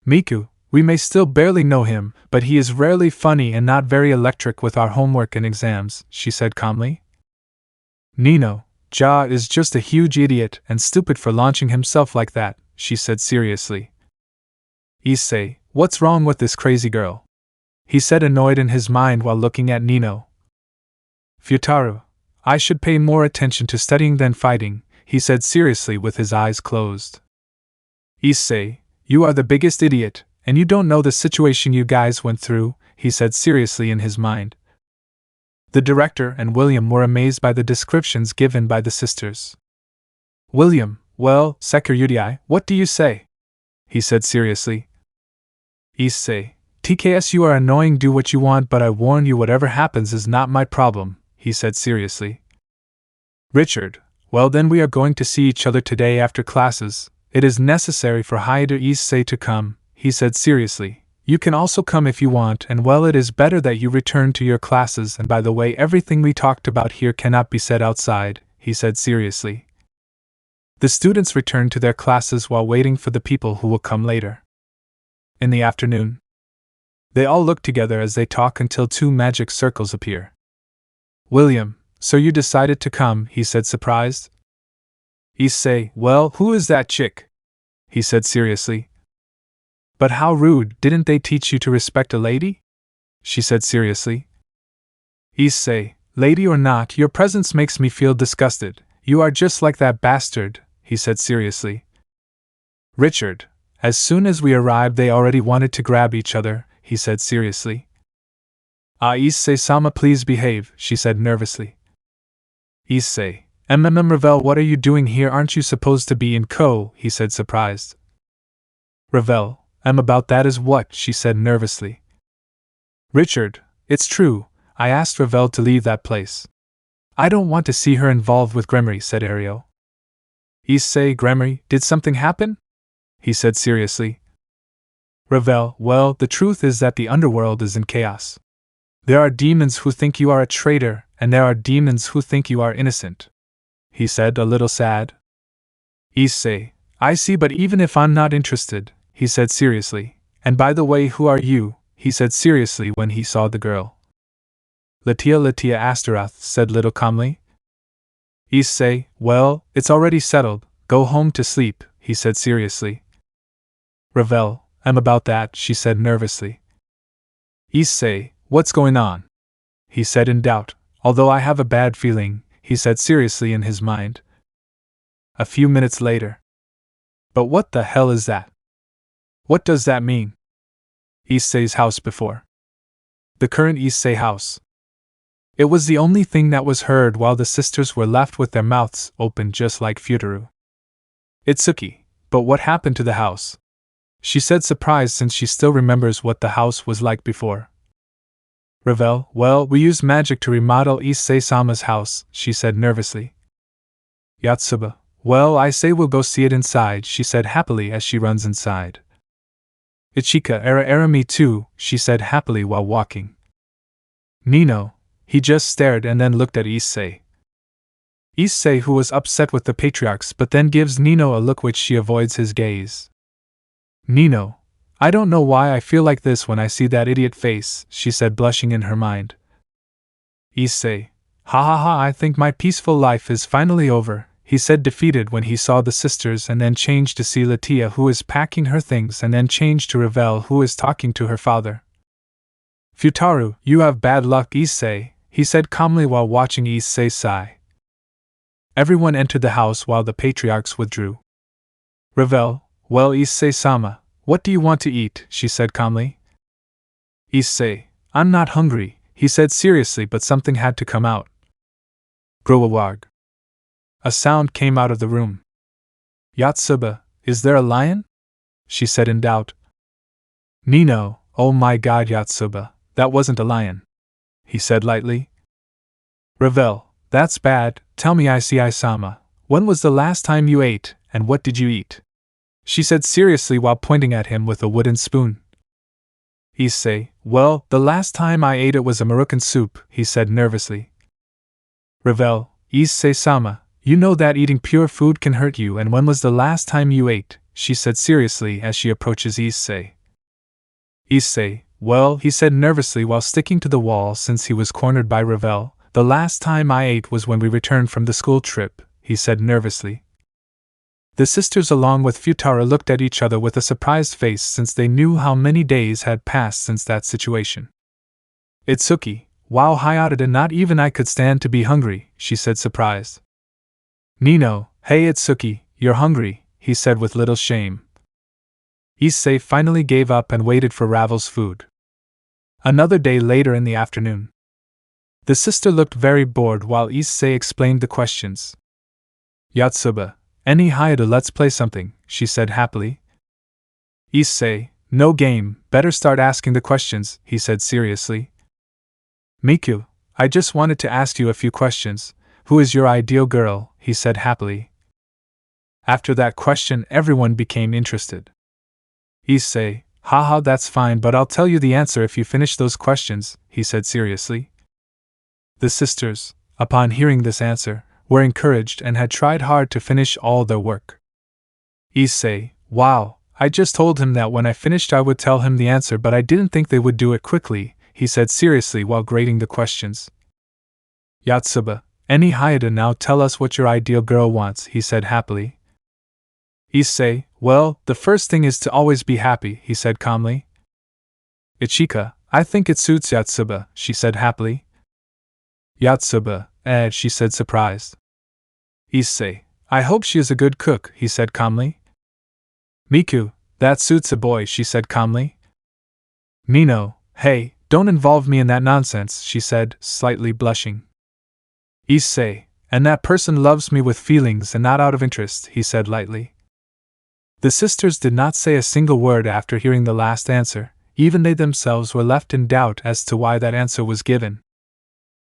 Miku, we may still barely know him, but he is rarely funny and not very electric with our homework and exams, she said calmly. Nino, Ja is just a huge idiot and stupid for launching himself like that, she said seriously. Issei, what's wrong with this crazy girl? He said annoyed in his mind while looking at Nino. Futaru, I should pay more attention to studying than fighting, he said seriously with his eyes closed. Issei, you are the biggest idiot, and you don't know the situation you guys went through, he said seriously in his mind. The director and William were amazed by the descriptions given by the sisters. William, well, Sekyuri, what do you say? He said seriously. Issei, TKS, you are annoying, do what you want, but I warn you whatever happens is not my problem, he said seriously. Richard, well then we are going to see each other today after classes. It is necessary for Hayadu Issei to come, he said seriously. You can also come if you want, and well, it is better that you return to your classes, and by the way, everything we talked about here cannot be said outside, he said seriously. The students returned to their classes while waiting for the people who will come later. In the afternoon, they all look together as they talk until 2 magic circles appear. William, so you decided to come, he said surprised. Issei, well, who is that chick? He said seriously. But how rude, didn't they teach you to respect a lady? She said seriously. Issei, lady or not, your presence makes me feel disgusted. You are just like that bastard, he said seriously. Richard, as soon as we arrived they already wanted to grab each other, he said seriously. Issei-sama, please behave, she said nervously. Issei, Ravel, what are you doing here? Aren't you supposed to be in Ko? He said surprised. Ravel, about that is what, she said nervously. Richard, it's true, I asked Ravel to leave that place. I don't want to see her involved with Gremory, said Ariel. Issei, Gremory, did something happen? He said seriously. Ravel, well, the truth is that the underworld is in chaos. There are demons who think you are a traitor, and there are demons who think you are innocent. He said, a little sad. Issei, I see, but even if I'm not interested, he said seriously. And by the way, who are you? He said seriously when he saw the girl. Latia Astaroth, said Little calmly. Issei, well, it's already settled, go home to sleep, he said seriously. Ravel, I'm about that, she said nervously. Issei, what's going on? He said in doubt, although I have a bad feeling, he said seriously in his mind. A few minutes later. But what the hell is that? What does that mean? Issei's house before. The current Issei house. It was the only thing that was heard while the sisters were left with their mouths open just like Futuru. Itsuki, but what happened to the house? She said surprised since she still remembers what the house was like before. Ravel, well, we used magic to remodel Issei-sama's house, she said nervously. Yotsuba, well, I say we'll go see it inside, she said happily as she runs inside. Ichika, era me too, she said happily while walking. Nino, he just stared and then looked at Issei. Issei, who was upset with the patriarchs, but then gives Nino a look which she avoids his gaze. Nino, I don't know why I feel like this when I see that idiot face, she said blushing in her mind. Issei, ha ha ha, I think my peaceful life is finally over, he said defeated when he saw the sisters, and then changed to see Latia, who is packing her things, and then changed to Ravel, who is talking to her father. Futaro, you have bad luck, Issei, he said calmly while watching Issei sigh. Everyone entered the house while the patriarchs withdrew. Ravel, well, Issei-sama, what do you want to eat? She said calmly. Issei, I'm not hungry, he said seriously, but something had to come out. Growawag. A sound came out of the room. Yotsuba, is there a lion? She said in doubt. Nino, oh my god, Yotsuba, that wasn't a lion, he said lightly. Ravel, that's bad, tell me Issei-sama, when was the last time you ate, and what did you eat? She said seriously while pointing at him with a wooden spoon. Issei, well, the last time I ate it was a Moroccan soup, he said nervously. Ravel, Issei-sama, you know that eating pure food can hurt you, and when was the last time you ate? She said seriously as she approaches Issei. Issei, well, he said nervously while sticking to the wall since he was cornered by Ravel, the last time I ate was when we returned from the school trip, he said nervously. The sisters along with Futaro looked at each other with a surprised face since they knew how many days had passed since that situation. Itsuki, wow, Hayata, not even I could stand to be hungry, she said surprised. Nino, hey Itsuki, you're hungry, he said with little shame. Issei finally gave up and waited for Ravel's food. Another day later in the afternoon. The sister looked very bored while Issei explained the questions. Yotsuba, any Hayata, let's play something, she said happily. Issei, no game, better start asking the questions, he said seriously. Miku, I just wanted to ask you a few questions. Who is your ideal girl? He said happily. After that question, everyone became interested. Issei, Haha, that's fine, but I'll tell you the answer if you finish those questions, he said seriously. The sisters, upon hearing this answer, were encouraged and had tried hard to finish all their work. Issei, wow, I just told him that when I finished I would tell him the answer, but I didn't think they would do it quickly, he said seriously while grading the questions. Yotsuba, any Hayada, now tell us what your ideal girl wants, he said happily. Issei, well, the first thing is to always be happy, he said calmly. Ichika, I think it suits Yotsuba, she said happily. Yotsuba, she said surprised. Issei, I hope she is a good cook, he said calmly. Miku, that suits a boy, she said calmly. Nino, hey, don't involve me in that nonsense, she said, slightly blushing. Issei, and that person loves me with feelings and not out of interest, he said lightly. The sisters did not say a single word after hearing the last answer. Even they themselves were left in doubt as to why that answer was given.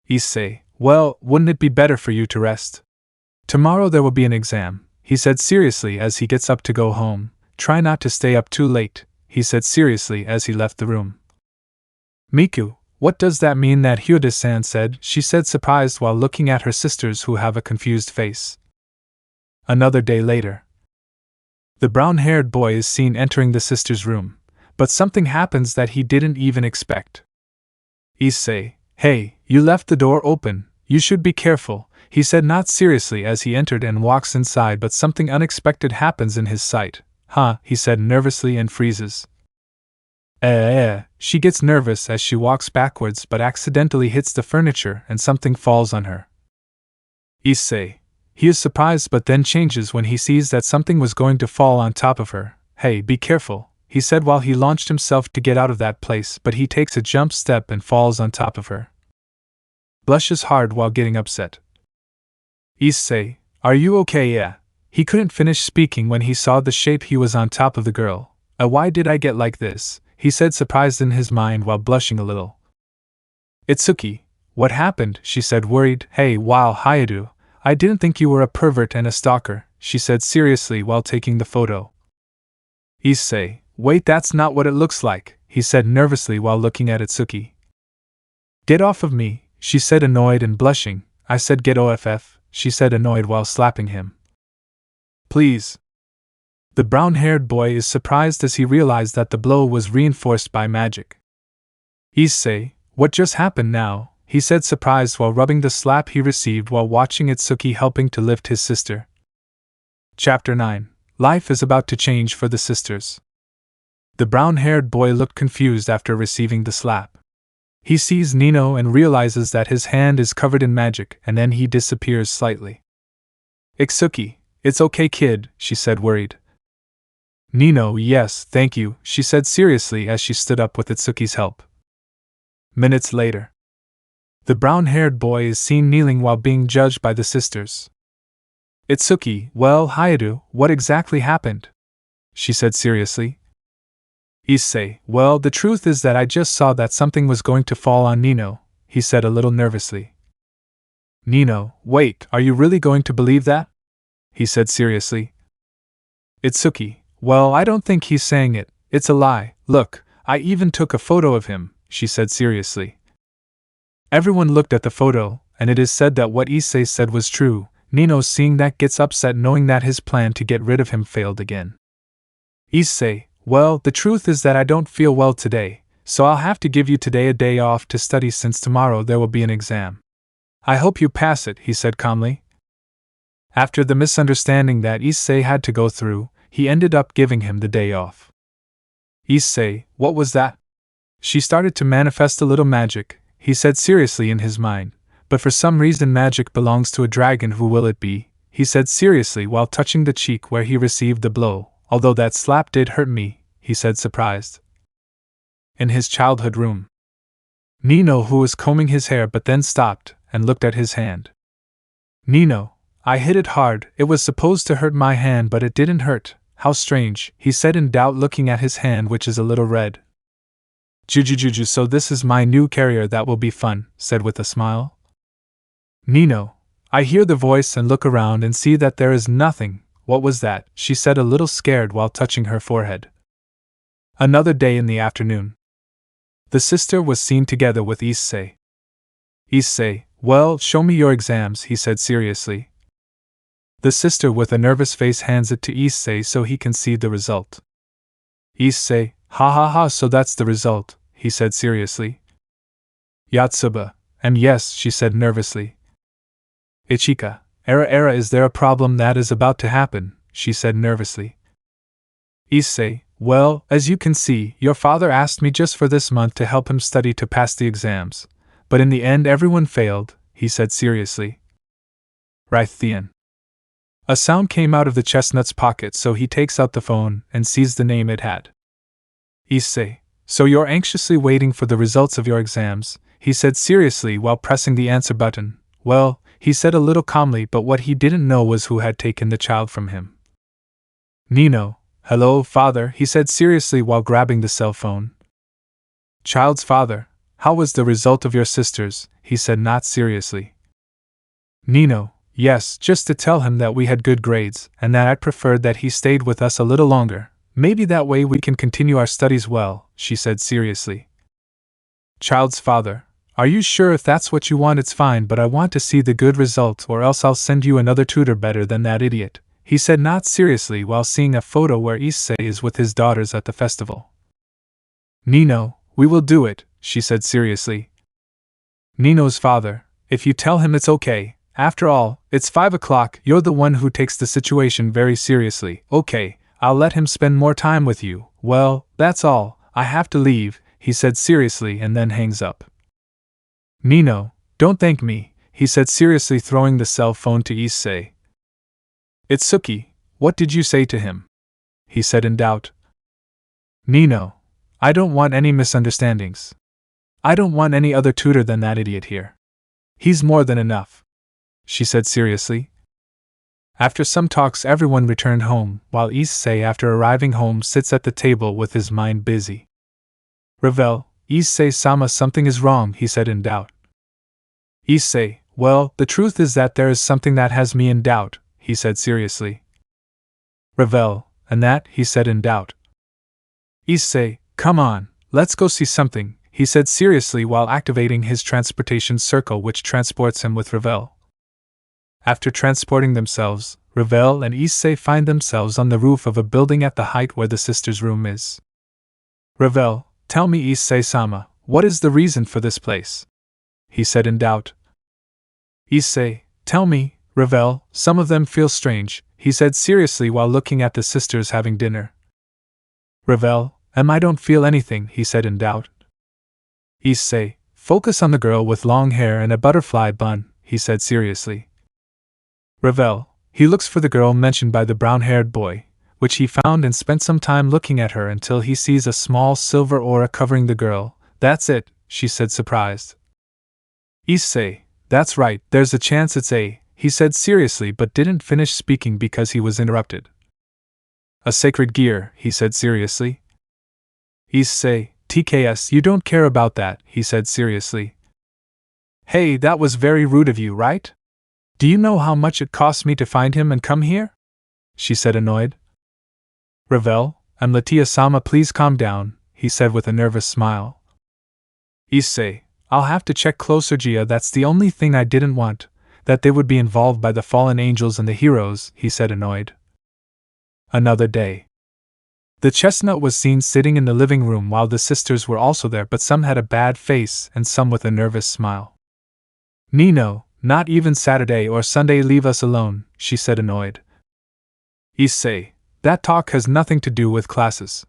Issei, well, wouldn't it be better for you to rest? Tomorrow there will be an exam, he said seriously as he gets up to go home. Try not to stay up too late, he said seriously as he left the room. Miku, what does that mean that Hyuda-san said? She said surprised while looking at her sisters who have a confused face. Another day later. The brown-haired boy is seen entering the sisters' room, but something happens that he didn't even expect. Issei, hey, you left the door open, you should be careful, he said not seriously as he entered and walks inside, but something unexpected happens in his sight. Huh, he said nervously and freezes. She gets nervous as she walks backwards but accidentally hits the furniture and something falls on her. Issei. He is surprised but then changes when he sees that something was going to fall on top of her. Hey, be careful, he said while he launched himself to get out of that place, but he takes a jump step and falls on top of her. Blushes hard while getting upset. Issei, are you okay? Yeah. He couldn't finish speaking when he saw the shape he was on top of the girl. Why did I get like this? He said surprised in his mind while blushing a little. Itsuki, what happened? She said worried. Hey, wow, Hayadu, I didn't think you were a pervert and a stalker, she said seriously while taking the photo. Issei, wait, that's not what it looks like, he said nervously while looking at Itsuki. Get off of me, she said annoyed and blushing. I said get off, she said annoyed while slapping him. Please. The brown-haired boy is surprised as he realized that the blow was reinforced by magic. Issei, what just happened now? He said surprised while rubbing the slap he received while watching Itsuki helping to lift his sister. Chapter 9. Life is about to change for the sisters. The brown-haired boy looked confused after receiving the slap. He sees Nino and realizes that his hand is covered in magic, and then he disappears slightly. Itsuki, it's okay kid, she said worried. Nino, yes, thank you, she said seriously as she stood up with Itsuki's help. Minutes later. The brown-haired boy is seen kneeling while being judged by the sisters. Itsuki, well, Hayadu, what exactly happened? She said seriously. Issei, well, the truth is that I just saw that something was going to fall on Nino, he said a little nervously. Nino, wait, are you really going to believe that? He said seriously. Itsuki, well, I don't think he's saying it, it's a lie, look, I even took a photo of him, she said seriously. Everyone looked at the photo, and it is said that what Issei said was true. Nino, seeing that, gets upset knowing that his plan to get rid of him failed again. Issei, well, the truth is that I don't feel well today, so I'll have to give you today a day off to study since tomorrow there will be an exam. I hope you pass it, he said calmly. After the misunderstanding that Issei had to go through, he ended up giving him the day off. Issei, what was that? She started to manifest a little magic, he said seriously in his mind, but for some reason magic belongs to a dragon. Who will it be? He said seriously while touching the cheek where he received the blow. Although that slap did hurt me, he said surprised. In his childhood room. Nino, who was combing his hair but then stopped and looked at his hand. Nino, I hit it hard, it was supposed to hurt my hand but it didn't hurt, how strange, he said in doubt looking at his hand which is a little red. Jujujuju, so this is my new carrier, that will be fun, said with a smile. Nino, I hear the voice and look around and see that there is nothing. What was that? She said a little scared while touching her forehead. Another day in the afternoon. The sister was seen together with Issei. Issei, well, show me your exams, he said seriously. The sister with a nervous face hands it to Issei so he can see the result. Issei, ha ha ha, so that's the result, he said seriously. Yotsuba, and yes, she said nervously. Ichika, era, is there a problem that is about to happen, she said nervously. Issei, well, as you can see, your father asked me just for this month to help him study to pass the exams, but in the end everyone failed, he said seriously. Rhythian. A sound came out of the chestnut's pocket, so he takes out the phone and sees the name it had. Issei, so you're anxiously waiting for the results of your exams, he said seriously while pressing the answer button. Well, he said a little calmly, but what he didn't know was who had taken the child from him. Nino, hello, father, he said seriously while grabbing the cell phone. Child's father, how was the result of your sisters, he said not seriously. Nino, yes, just to tell him that we had good grades, and that I'd preferred that he stayed with us a little longer. Maybe that way we can continue our studies well, she said seriously. Child's father, are you sure if that's what you want it's fine, but I want to see the good result or else I'll send you another tutor better than that idiot, he said not seriously while seeing a photo where Issei is with his daughters at the festival. Nino, we will do it, she said seriously. Nino's father, if you tell him it's okay, after all, it's 5 o'clock, you're the one who takes the situation very seriously. Okay, I'll let him spend more time with you. Well, that's all, I have to leave, he said seriously and then hangs up. Nino, don't thank me, he said seriously throwing the cell phone to Issei. Itsuki, what did you say to him? He said in doubt. Nino, I don't want any misunderstandings. I don't want any other tutor than that idiot here. He's more than enough, she said seriously. After some talks everyone returned home, while Issei after arriving home sits at the table with his mind busy. Revel, Issei-sama, something is wrong, he said in doubt. Issei, well, the truth is that there is something that has me in doubt, he said seriously. Revel, and that, he said in doubt. Issei, come on, let's go see something, he said seriously while activating his transportation circle which transports him with Revel. After transporting themselves, Revel and Issei find themselves on the roof of a building at the height where the sister's room is. Revel, tell me Issei-sama, what is the reason for this place? He said in doubt. Issei, tell me, Revel, some of them feel strange, he said seriously while looking at the sisters having dinner. Revel, I don't feel anything, he said in doubt. Issei, focus on the girl with long hair and a butterfly bun, he said seriously. Revel, he looks for the girl mentioned by the brown-haired boy, which he found and spent some time looking at her until he sees a small silver aura covering the girl. That's it, she said surprised. Issei, that's right, there's a chance it's A, he said seriously but didn't finish speaking because he was interrupted. A sacred gear, he said seriously. Issei, TKS, you don't care about that, he said seriously. Hey, that was very rude of you, right? Do you know how much it cost me to find him and come here? She said annoyed. Revel, Latia-sama, please calm down, he said with a nervous smile. Issei, I'll have to check closer, Gia, that's the only thing I didn't want, that they would be involved by the fallen angels and the heroes, he said annoyed. Another day. The chestnut was seen sitting in the living room while the sisters were also there, but some had a bad face and some with a nervous smile. Nino, not even Saturday or Sunday, leave us alone, she said annoyed. Issei, that talk has nothing to do with classes.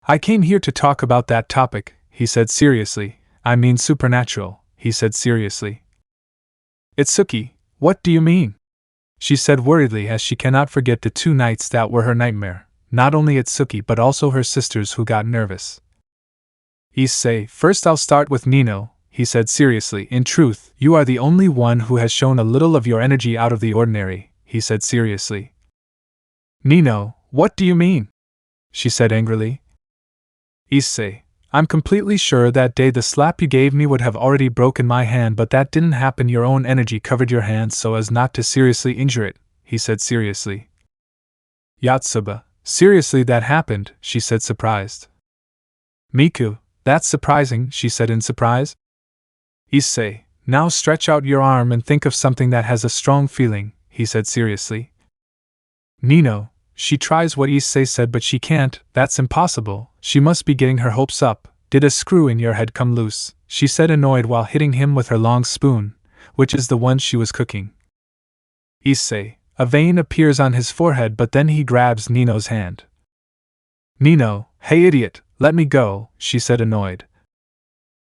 I came here to talk about that topic, he said seriously. I mean supernatural, he said seriously. Itsuki, what do you mean? She said worriedly as she cannot forget the 2 nights that were her nightmare, not only Itsuki but also her sisters who got nervous. Issei, first I'll start with Nino, he said seriously. In truth, you are the only one who has shown a little of your energy out of the ordinary, he said seriously. Nino, what do you mean? She said angrily. Issei, I'm completely sure that day the slap you gave me would have already broken my hand, but that didn't happen. Your own energy covered your hand so as not to seriously injure it, he said seriously. Yotsuba, seriously that happened, she said surprised. Miku, that's surprising, she said in surprise. Issei, now stretch out your arm and think of something that has a strong feeling, he said seriously. Nino, she tries what Issei said but she can't, that's impossible, she must be getting her hopes up. Did a screw in your head come loose? She said annoyed while hitting him with her long spoon, which is the one she was cooking. Issei, a vein appears on his forehead but then he grabs Nino's hand. Nino, hey idiot, let me go, she said annoyed.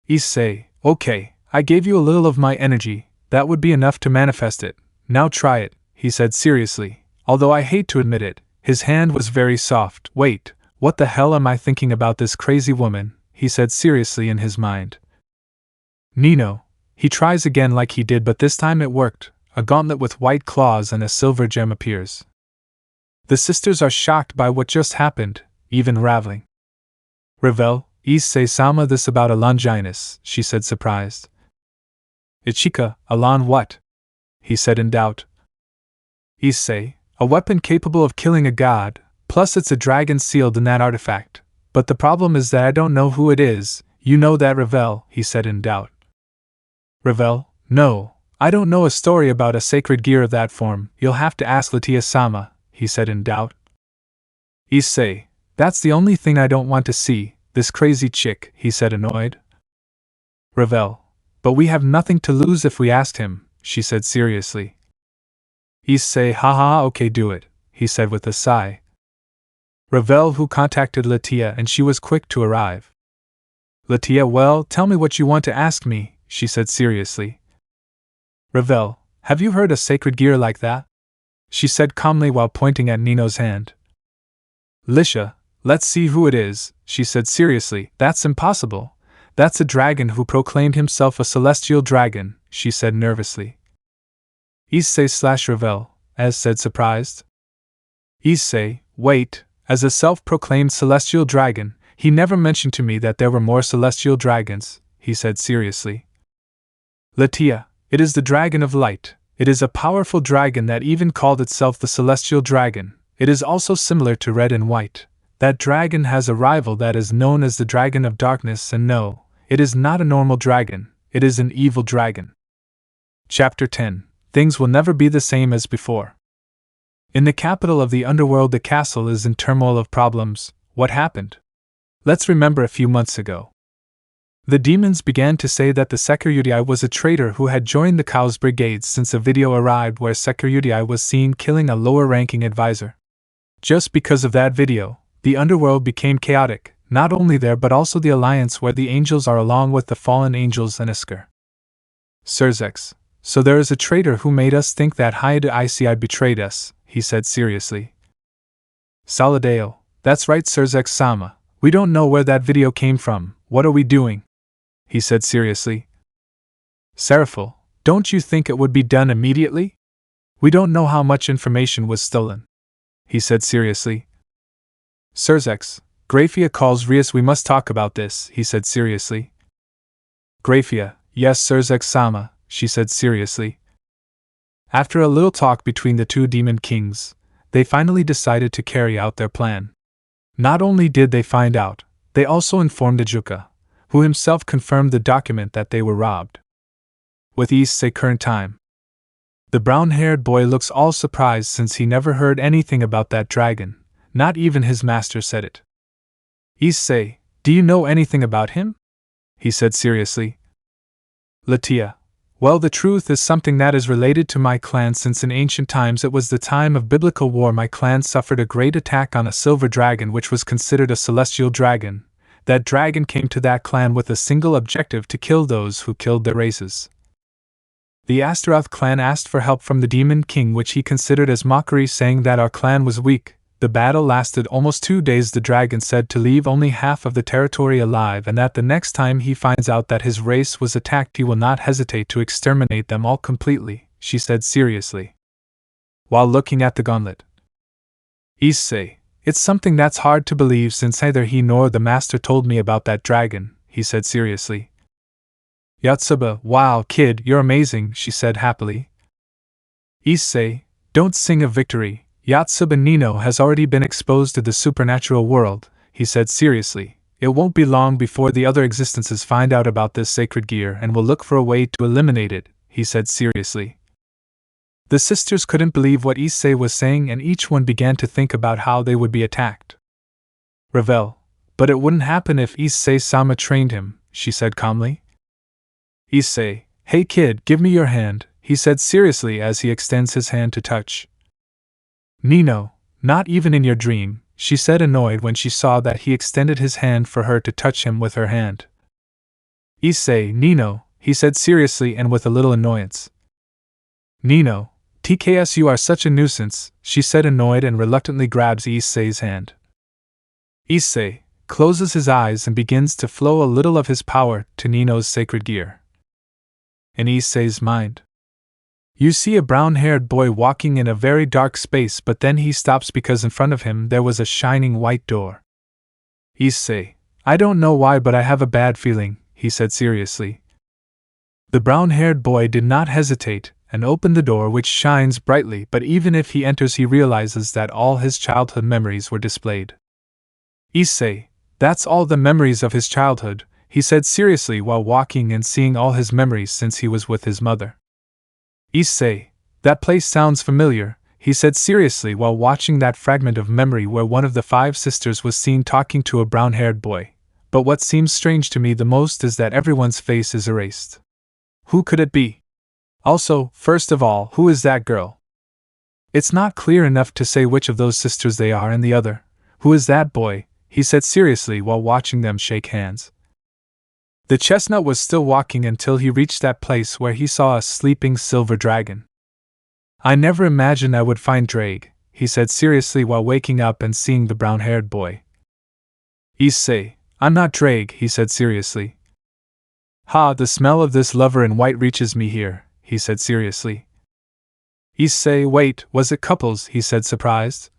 Issei, okay, I gave you a little of my energy, that would be enough to manifest it, now try it, he said seriously, although I hate to admit it, his hand was very soft. Wait, what the hell am I thinking about this crazy woman, he said seriously in his mind. Nino, he tries again like he did but this time it worked, a gauntlet with white claws and a silver gem appears. The sisters are shocked by what just happened, even Raveling. Revel, Issei-sama this about a Longinus, she said surprised. Ichika, Alon what? He said in doubt. Issei, a weapon capable of killing a god, plus it's a dragon sealed in that artifact. But the problem is that I don't know who it is, you know that Revel, he said in doubt. Revel, no, I don't know a story about a sacred gear of that form, you'll have to ask Latia-sama, he said in doubt. Issei, that's the only thing I don't want to see, this crazy chick, he said annoyed. Revel, but we have nothing to lose if we asked him, she said seriously. Issei, haha, okay do it, he said with a sigh. Revel who contacted Latia and she was quick to arrive. Latia, well, tell me what you want to ask me, she said seriously. Revel, have you heard a sacred gear like that? She said calmly while pointing at Nino's hand. Lisha, let's see who it is, she said seriously. That's impossible. That's a dragon who proclaimed himself a celestial dragon, she said nervously. Issei/Revel, as said surprised. Issei, wait, as a self-proclaimed celestial dragon, he never mentioned to me that there were more celestial dragons, he said seriously. Latia, it is the dragon of light. It is a powerful dragon that even called itself the celestial dragon. It is also similar to red and white. That dragon has a rival that is known as the dragon of darkness, and no, it is not a normal dragon, it is an evil dragon. Chapter 10. Things will never be the same as before. In the capital of the underworld, the castle is in turmoil of problems. What happened? Let's remember a few months ago. The demons began to say that the Sekiryutai was a traitor who had joined the Chaos Brigade since a video arrived where Sekiryutai was seen killing a lower-ranking advisor. Just because of that video, the underworld became chaotic, not only there but also the alliance where the angels are along with the fallen angels and Isker. Surzex, so there is a traitor who made us think that Hayate Issei betrayed us, he said seriously. Saladeo, that's right Surzex-sama, we don't know where that video came from, what are we doing? He said seriously. Seraphil, don't you think it would be done immediately? We don't know how much information was stolen. He said seriously. Surzex, Grafia calls Rias, we must talk about this, he said seriously. Grafia, yes Surzex-sama, she said seriously. After a little talk between the two demon kings, they finally decided to carry out their plan. Not only did they find out, they also informed Ijuka, who himself confirmed the document that they were robbed. With Issei current time. The brown-haired boy looks all surprised since he never heard anything about that dragon, not even his master said it. Issei, do you know anything about him? He said seriously. Latia, well, the truth is something that is related to my clan since in ancient times it was the time of biblical war my clan suffered a great attack on a silver dragon which was considered a celestial dragon. That dragon came to that clan with a single objective to kill those who killed their races. The Astaroth clan asked for help from the Demon King which he considered as mockery saying that our clan was weak. The battle lasted almost 2 days. The dragon said to leave only half of the territory alive and that the next time he finds out that his race was attacked he will not hesitate to exterminate them all completely, she said seriously. While looking at the gauntlet. Issei, it's something that's hard to believe since neither he nor the master told me about that dragon, he said seriously. Yotsuba, wow kid, you're amazing, she said happily. Issei, don't sing of victory. Yotsuba Nino has already been exposed to the supernatural world, he said seriously. It won't be long before the other existences find out about this sacred gear and will look for a way to eliminate it, he said seriously. The sisters couldn't believe what Issei was saying, and each one began to think about how they would be attacked. Revel, but it wouldn't happen if Issei-sama trained him, she said calmly. Issei, hey kid, give me your hand, he said seriously as he extends his hand to touch. Nino, not even in your dream, she said, annoyed when she saw that he extended his hand for her to touch him with her hand. Issei, Nino, he said seriously and with a little annoyance. Nino, TKS, you are such a nuisance, she said, annoyed, and reluctantly grabs Issei's hand. Issei closes his eyes and begins to flow a little of his power to Nino's sacred gear. In Issei's mind, you see a brown-haired boy walking in a very dark space, but then he stops because in front of him there was a shining white door. Issei, I don't know why, but I have a bad feeling, he said seriously. The brown-haired boy did not hesitate and opened the door, which shines brightly, but even if he enters he realizes that all his childhood memories were displayed. Issei, that's all the memories of his childhood, he said seriously while walking and seeing all his memories since he was with his mother. Issei, that place sounds familiar, he said seriously while watching that fragment of memory where one of the 5 sisters was seen talking to a brown-haired boy. But what seems strange to me the most is that everyone's face is erased. Who could it be? Also, first of all, who is that girl? It's not clear enough to say which of those sisters they are, and the other, who is that boy? He said seriously while watching them shake hands. The chestnut was still walking until he reached that place where he saw a sleeping silver dragon. I never imagined I would find Drake, he said seriously while waking up and seeing the brown-haired boy. Issei, I'm not Drake, he said seriously. Ha, the smell of this lover in white reaches me here, he said seriously. Issei, wait, was it couples? He said surprised.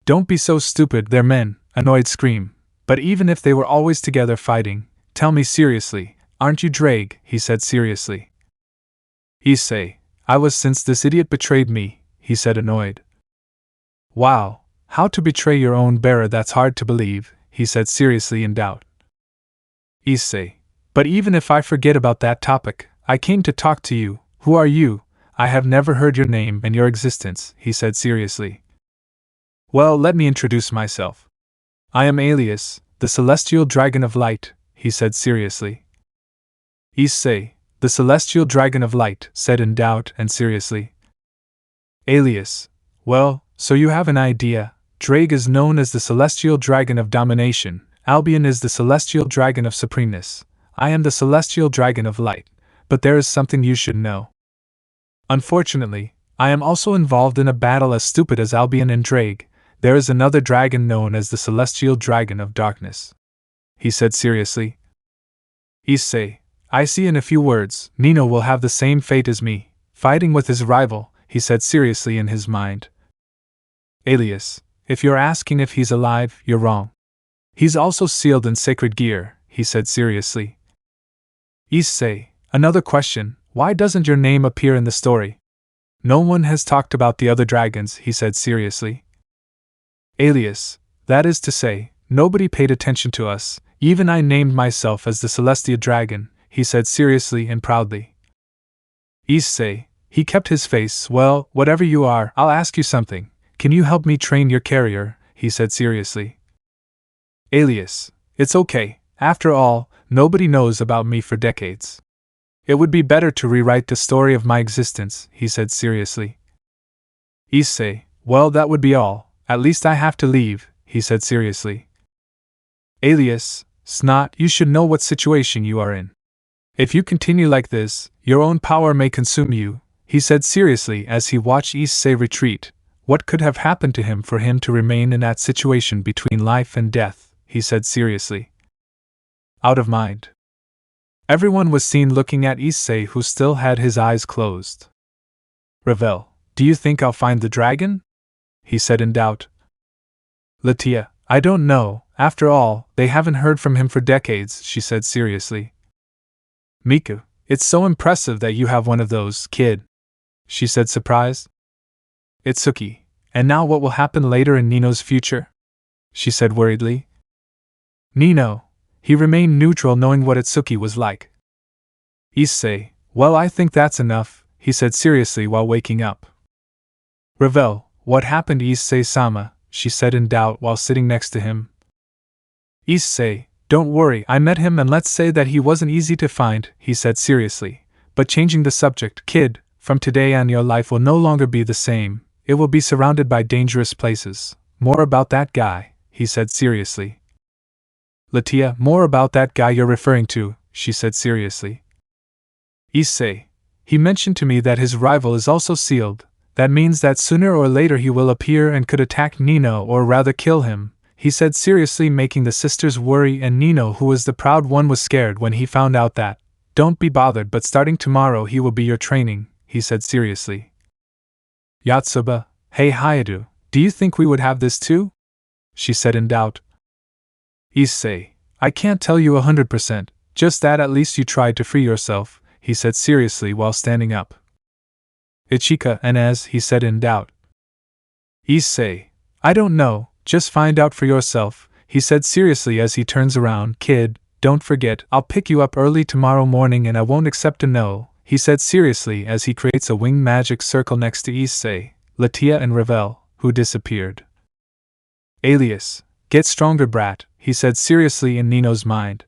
Don't be so stupid, they're men, annoyed scream, but even if they were always together fighting, tell me seriously, aren't you Drake? He said seriously. Issei, I was since this idiot betrayed me, he said annoyed. Wow, how to betray your own bearer, that's hard to believe, he said seriously in doubt. Issei, but even if I forget about that topic, I came to talk to you. Who are you? I have never heard your name and your existence, he said seriously. Well, let me introduce myself. I am Alias, the Celestial Dragon of Light, he said seriously. Issei, the Celestial Dragon of Light, said in doubt and seriously. Alias, well, so you have an idea. Drake is known as the Celestial Dragon of Domination, Albion is the Celestial Dragon of Supremeness, I am the Celestial Dragon of Light, but there is something you should know. Unfortunately, I am also involved in a battle as stupid as Albion and Drake. There is another dragon known as the Celestial Dragon of Darkness, he said seriously. Issei, I see in a few words, Nino will have the same fate as me, fighting with his rival, he said seriously in his mind. Alias, if you're asking if he's alive, you're wrong. He's also sealed in sacred gear, he said seriously. Issei, another question, why doesn't your name appear in the story? No one has talked about the other dragons, he said seriously. Alias, that is to say, nobody paid attention to us, even I named myself as the Celestial Dragon, he said seriously and proudly. Issei, he kept his face, well, whatever you are, I'll ask you something, can you help me train your carrier, he said seriously. Alias, it's okay, after all, nobody knows about me for decades. It would be better to rewrite the story of my existence, he said seriously. Issei, well, that would be all, at least I have to leave, he said seriously. Alias, Snot, you should know what situation you are in. If you continue like this, your own power may consume you, he said seriously as he watched Issei retreat. What could have happened to him for him to remain in that situation between life and death, he said seriously. Out of mind. Everyone was seen looking at Issei, who still had his eyes closed. Revel, do you think I'll find the dragon? He said in doubt. Latia, I don't know, after all, they haven't heard from him for decades, she said seriously. Miku, it's so impressive that you have one of those, kid, she said surprised. Itsuki, and now what will happen later in Nino's future? She said worriedly. Nino. He remained neutral, knowing what Itsuki was like. Issei, well, I think that's enough, he said seriously while waking up. Ravel, what happened, Issei-sama, she said in doubt while sitting next to him. Issei, don't worry, I met him and let's say that he wasn't easy to find, he said seriously. But changing the subject, kid, from today on your life will no longer be the same, it will be surrounded by dangerous places. More about that guy, he said seriously. Latia, more about that guy you're referring to, she said seriously. Issei, he mentioned to me that his rival is also sealed. That means that sooner or later he will appear and could attack Nino or rather kill him, he said seriously, making the sisters worry, and Nino, who was the proud one, was scared when he found out that. Don't be bothered, but starting tomorrow he will be your training, he said seriously. Yotsuba, hey Hayato, do you think we would have this too? She said in doubt. Issei, I can't tell you 100%, just that at least you tried to free yourself, he said seriously while standing up. Ichika and as he said in doubt. Issei, I don't know, just find out for yourself, he said seriously as he turns around. Kid, don't forget, I'll pick you up early tomorrow morning and I won't accept a no, he said seriously as he creates a winged magic circle next to Issei, Latia and Ravel, who disappeared. Alias, get stronger brat, he said seriously in Nino's mind.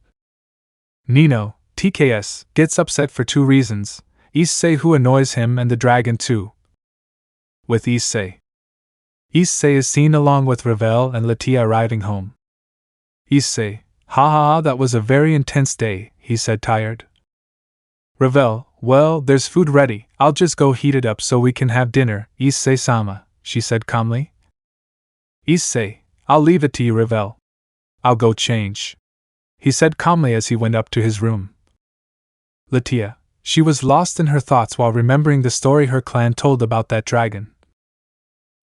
Nino, TKS, gets upset for two reasons, Issei who annoys him and the dragon too. With Issei. Issei is seen along with Ravel and Latia arriving home. Issei, ha ha ha, that was a very intense day, he said tired. Ravel, well, there's food ready, I'll just go heat it up so we can have dinner, Issei-sama, she said calmly. Issei, I'll leave it to you, Ravel. I'll go change, he said calmly as he went up to his room. Latia, she was lost in her thoughts while remembering the story her clan told about that dragon.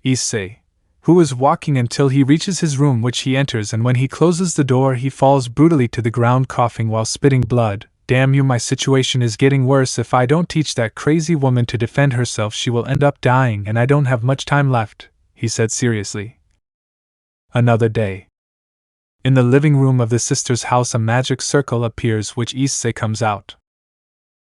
Issei, who is walking until he reaches his room, which he enters, and when he closes the door he falls brutally to the ground coughing while spitting blood. Damn you, my situation is getting worse. If I don't teach that crazy woman to defend herself she will end up dying and I don't have much time left, he said seriously. Another day. In the living room of the sisters' house a magic circle appears which Issei comes out.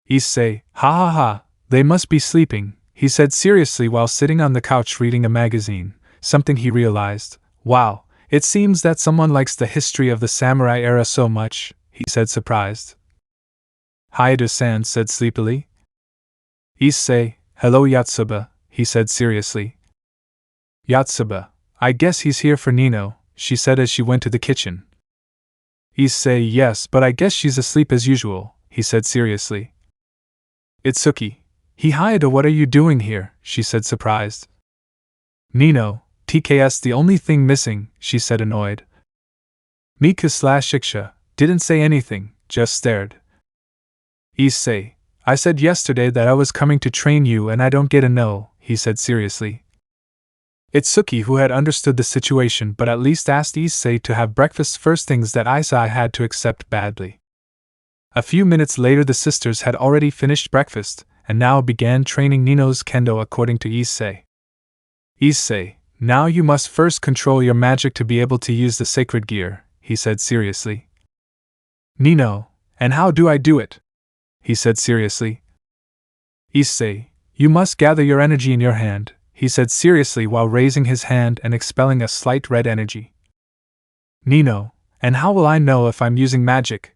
Issei, ha ha ha, they must be sleeping, he said seriously while sitting on the couch reading a magazine, something he realized. Wow, it seems that someone likes the history of the samurai era so much, he said surprised. Hayato-san said sleepily. Issei, hello Yotsuba, he said seriously. Yotsuba, I guess he's here for Nino, she said as she went to the kitchen. Issei, yes, but I guess she's asleep as usual, he said seriously. Itsuki, Hayato, what are you doing here, she said surprised. Nino, TKS, the only thing missing, she said annoyed. Miku/Shiksha didn't say anything, just stared. Issei, I said yesterday that I was coming to train you and I don't get a no, he said seriously. Itsuki, who had understood the situation but at least asked Issei to have breakfast first, things that Issei had to accept badly. A few minutes later the sisters had already finished breakfast and now began training Nino's kendo according to Issei. Issei, now you must first control your magic to be able to use the sacred gear, he said seriously. Nino, and how do I do it? He said seriously. Issei, you must gather your energy in your hand, he said seriously while raising his hand and expelling a slight red energy. Nino, and how will I know if I'm using magic?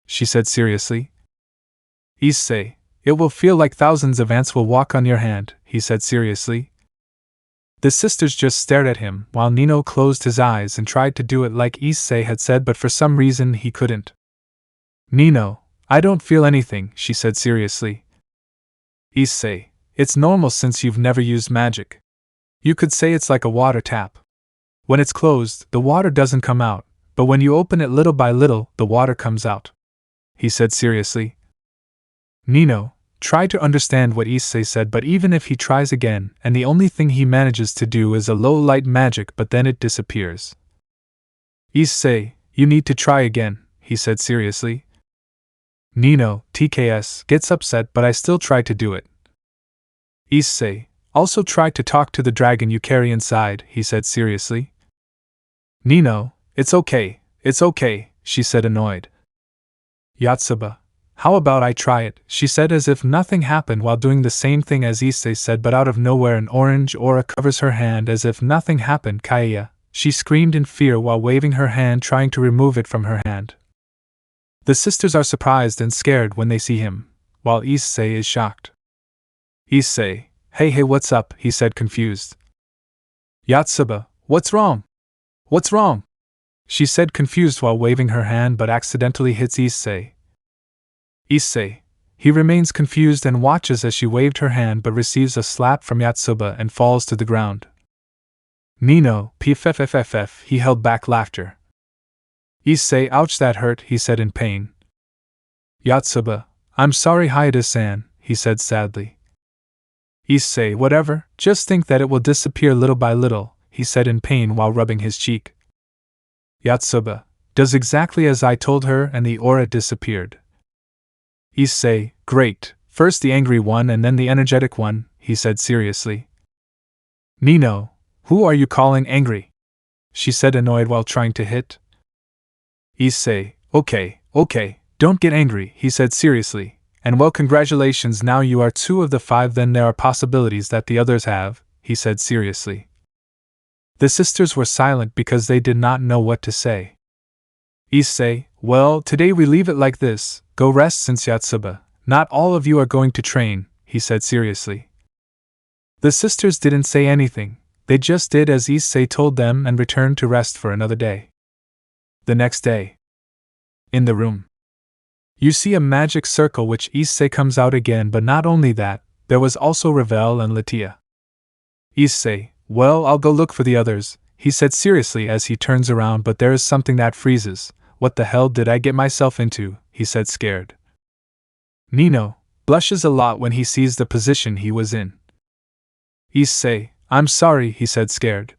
She said seriously. Issei, it will feel like thousands of ants will walk on your hand, he said seriously. The sisters just stared at him while Nino closed his eyes and tried to do it like Issei had said, but for some reason he couldn't. Nino, I don't feel anything, she said seriously. Issei, it's normal since you've never used magic. You could say it's like a water tap. When it's closed, the water doesn't come out, but when you open it little by little, the water comes out, he said seriously. Nino, try to understand what Issei said, but even if he tries again, and the only thing he manages to do is a low light magic, but then it disappears. Issei, you need to try again, he said seriously. Nino, TKS, gets upset, but I still try to do it. Issei, also try to talk to the dragon you carry inside, he said seriously. Nino, it's okay, she said annoyed. Yotsuba, how about I try it, she said as if nothing happened while doing the same thing as Issei said, but out of nowhere an orange aura covers her hand as if nothing happened. Kaya, she screamed in fear while waving her hand trying to remove it from her hand. The sisters are surprised and scared when they see him, while Issei is shocked. Issei, hey what's up, he said confused. Yotsuba, what's wrong? What's wrong? She said confused while waving her hand but accidentally hits Issei. Issei. He remains confused and watches as she waved her hand but receives a slap from Yotsuba and falls to the ground. Nino, pfffff, he held back laughter. Issei, ouch that hurt, he said in pain. Yotsuba, I'm sorry Hayate-san, he said sadly. Issei, whatever, just think that it will disappear little by little, he said in pain while rubbing his cheek. Yotsuba, does exactly as I told her and the aura disappeared. Issei, great, first the angry one and then the energetic one, he said seriously. Nino, who are you calling angry? She said annoyed while trying to hit. Issei, okay, don't get angry, he said seriously, and well congratulations, now you are 2 of the 5, then there are possibilities that the others have, he said seriously. The sisters were silent because they did not know what to say. Issei, well, today we leave it like this, go rest since Yotsuba, not all of you are going to train, he said seriously. The sisters didn't say anything, they just did as Issei told them and returned to rest for another day. The next day. In the room. You see a magic circle which Issei comes out again, but not only that, there was also Ravel and Latia. Issei, well, I'll go look for the others, he said seriously as he turns around, but there is something that freezes. What the hell did I get myself into, he said scared. Nino blushes a lot when he sees the position he was in. Issei, I'm sorry, he said scared.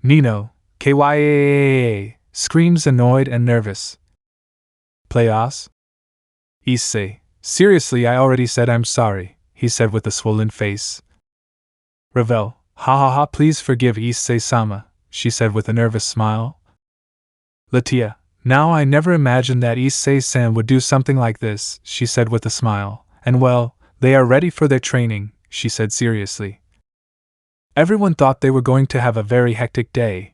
Nino, kyaa, screams annoyed and nervous. Playas? Issei, seriously I already said I'm sorry, he said with a swollen face. Ravel, ha, please forgive Issei-sama, she said with a nervous smile. Latia, now I never imagined that Issei-san would do something like this, she said with a smile, and well, they are ready for their training, she said seriously. Everyone thought they were going to have a very hectic day.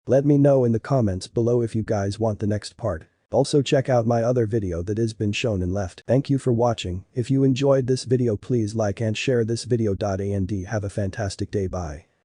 Let me know in the comments below if you guys want the next part. Also check out my other video that has been shown and left. Thank you for watching. If you enjoyed this video please like and share this video. And have a fantastic day. Bye.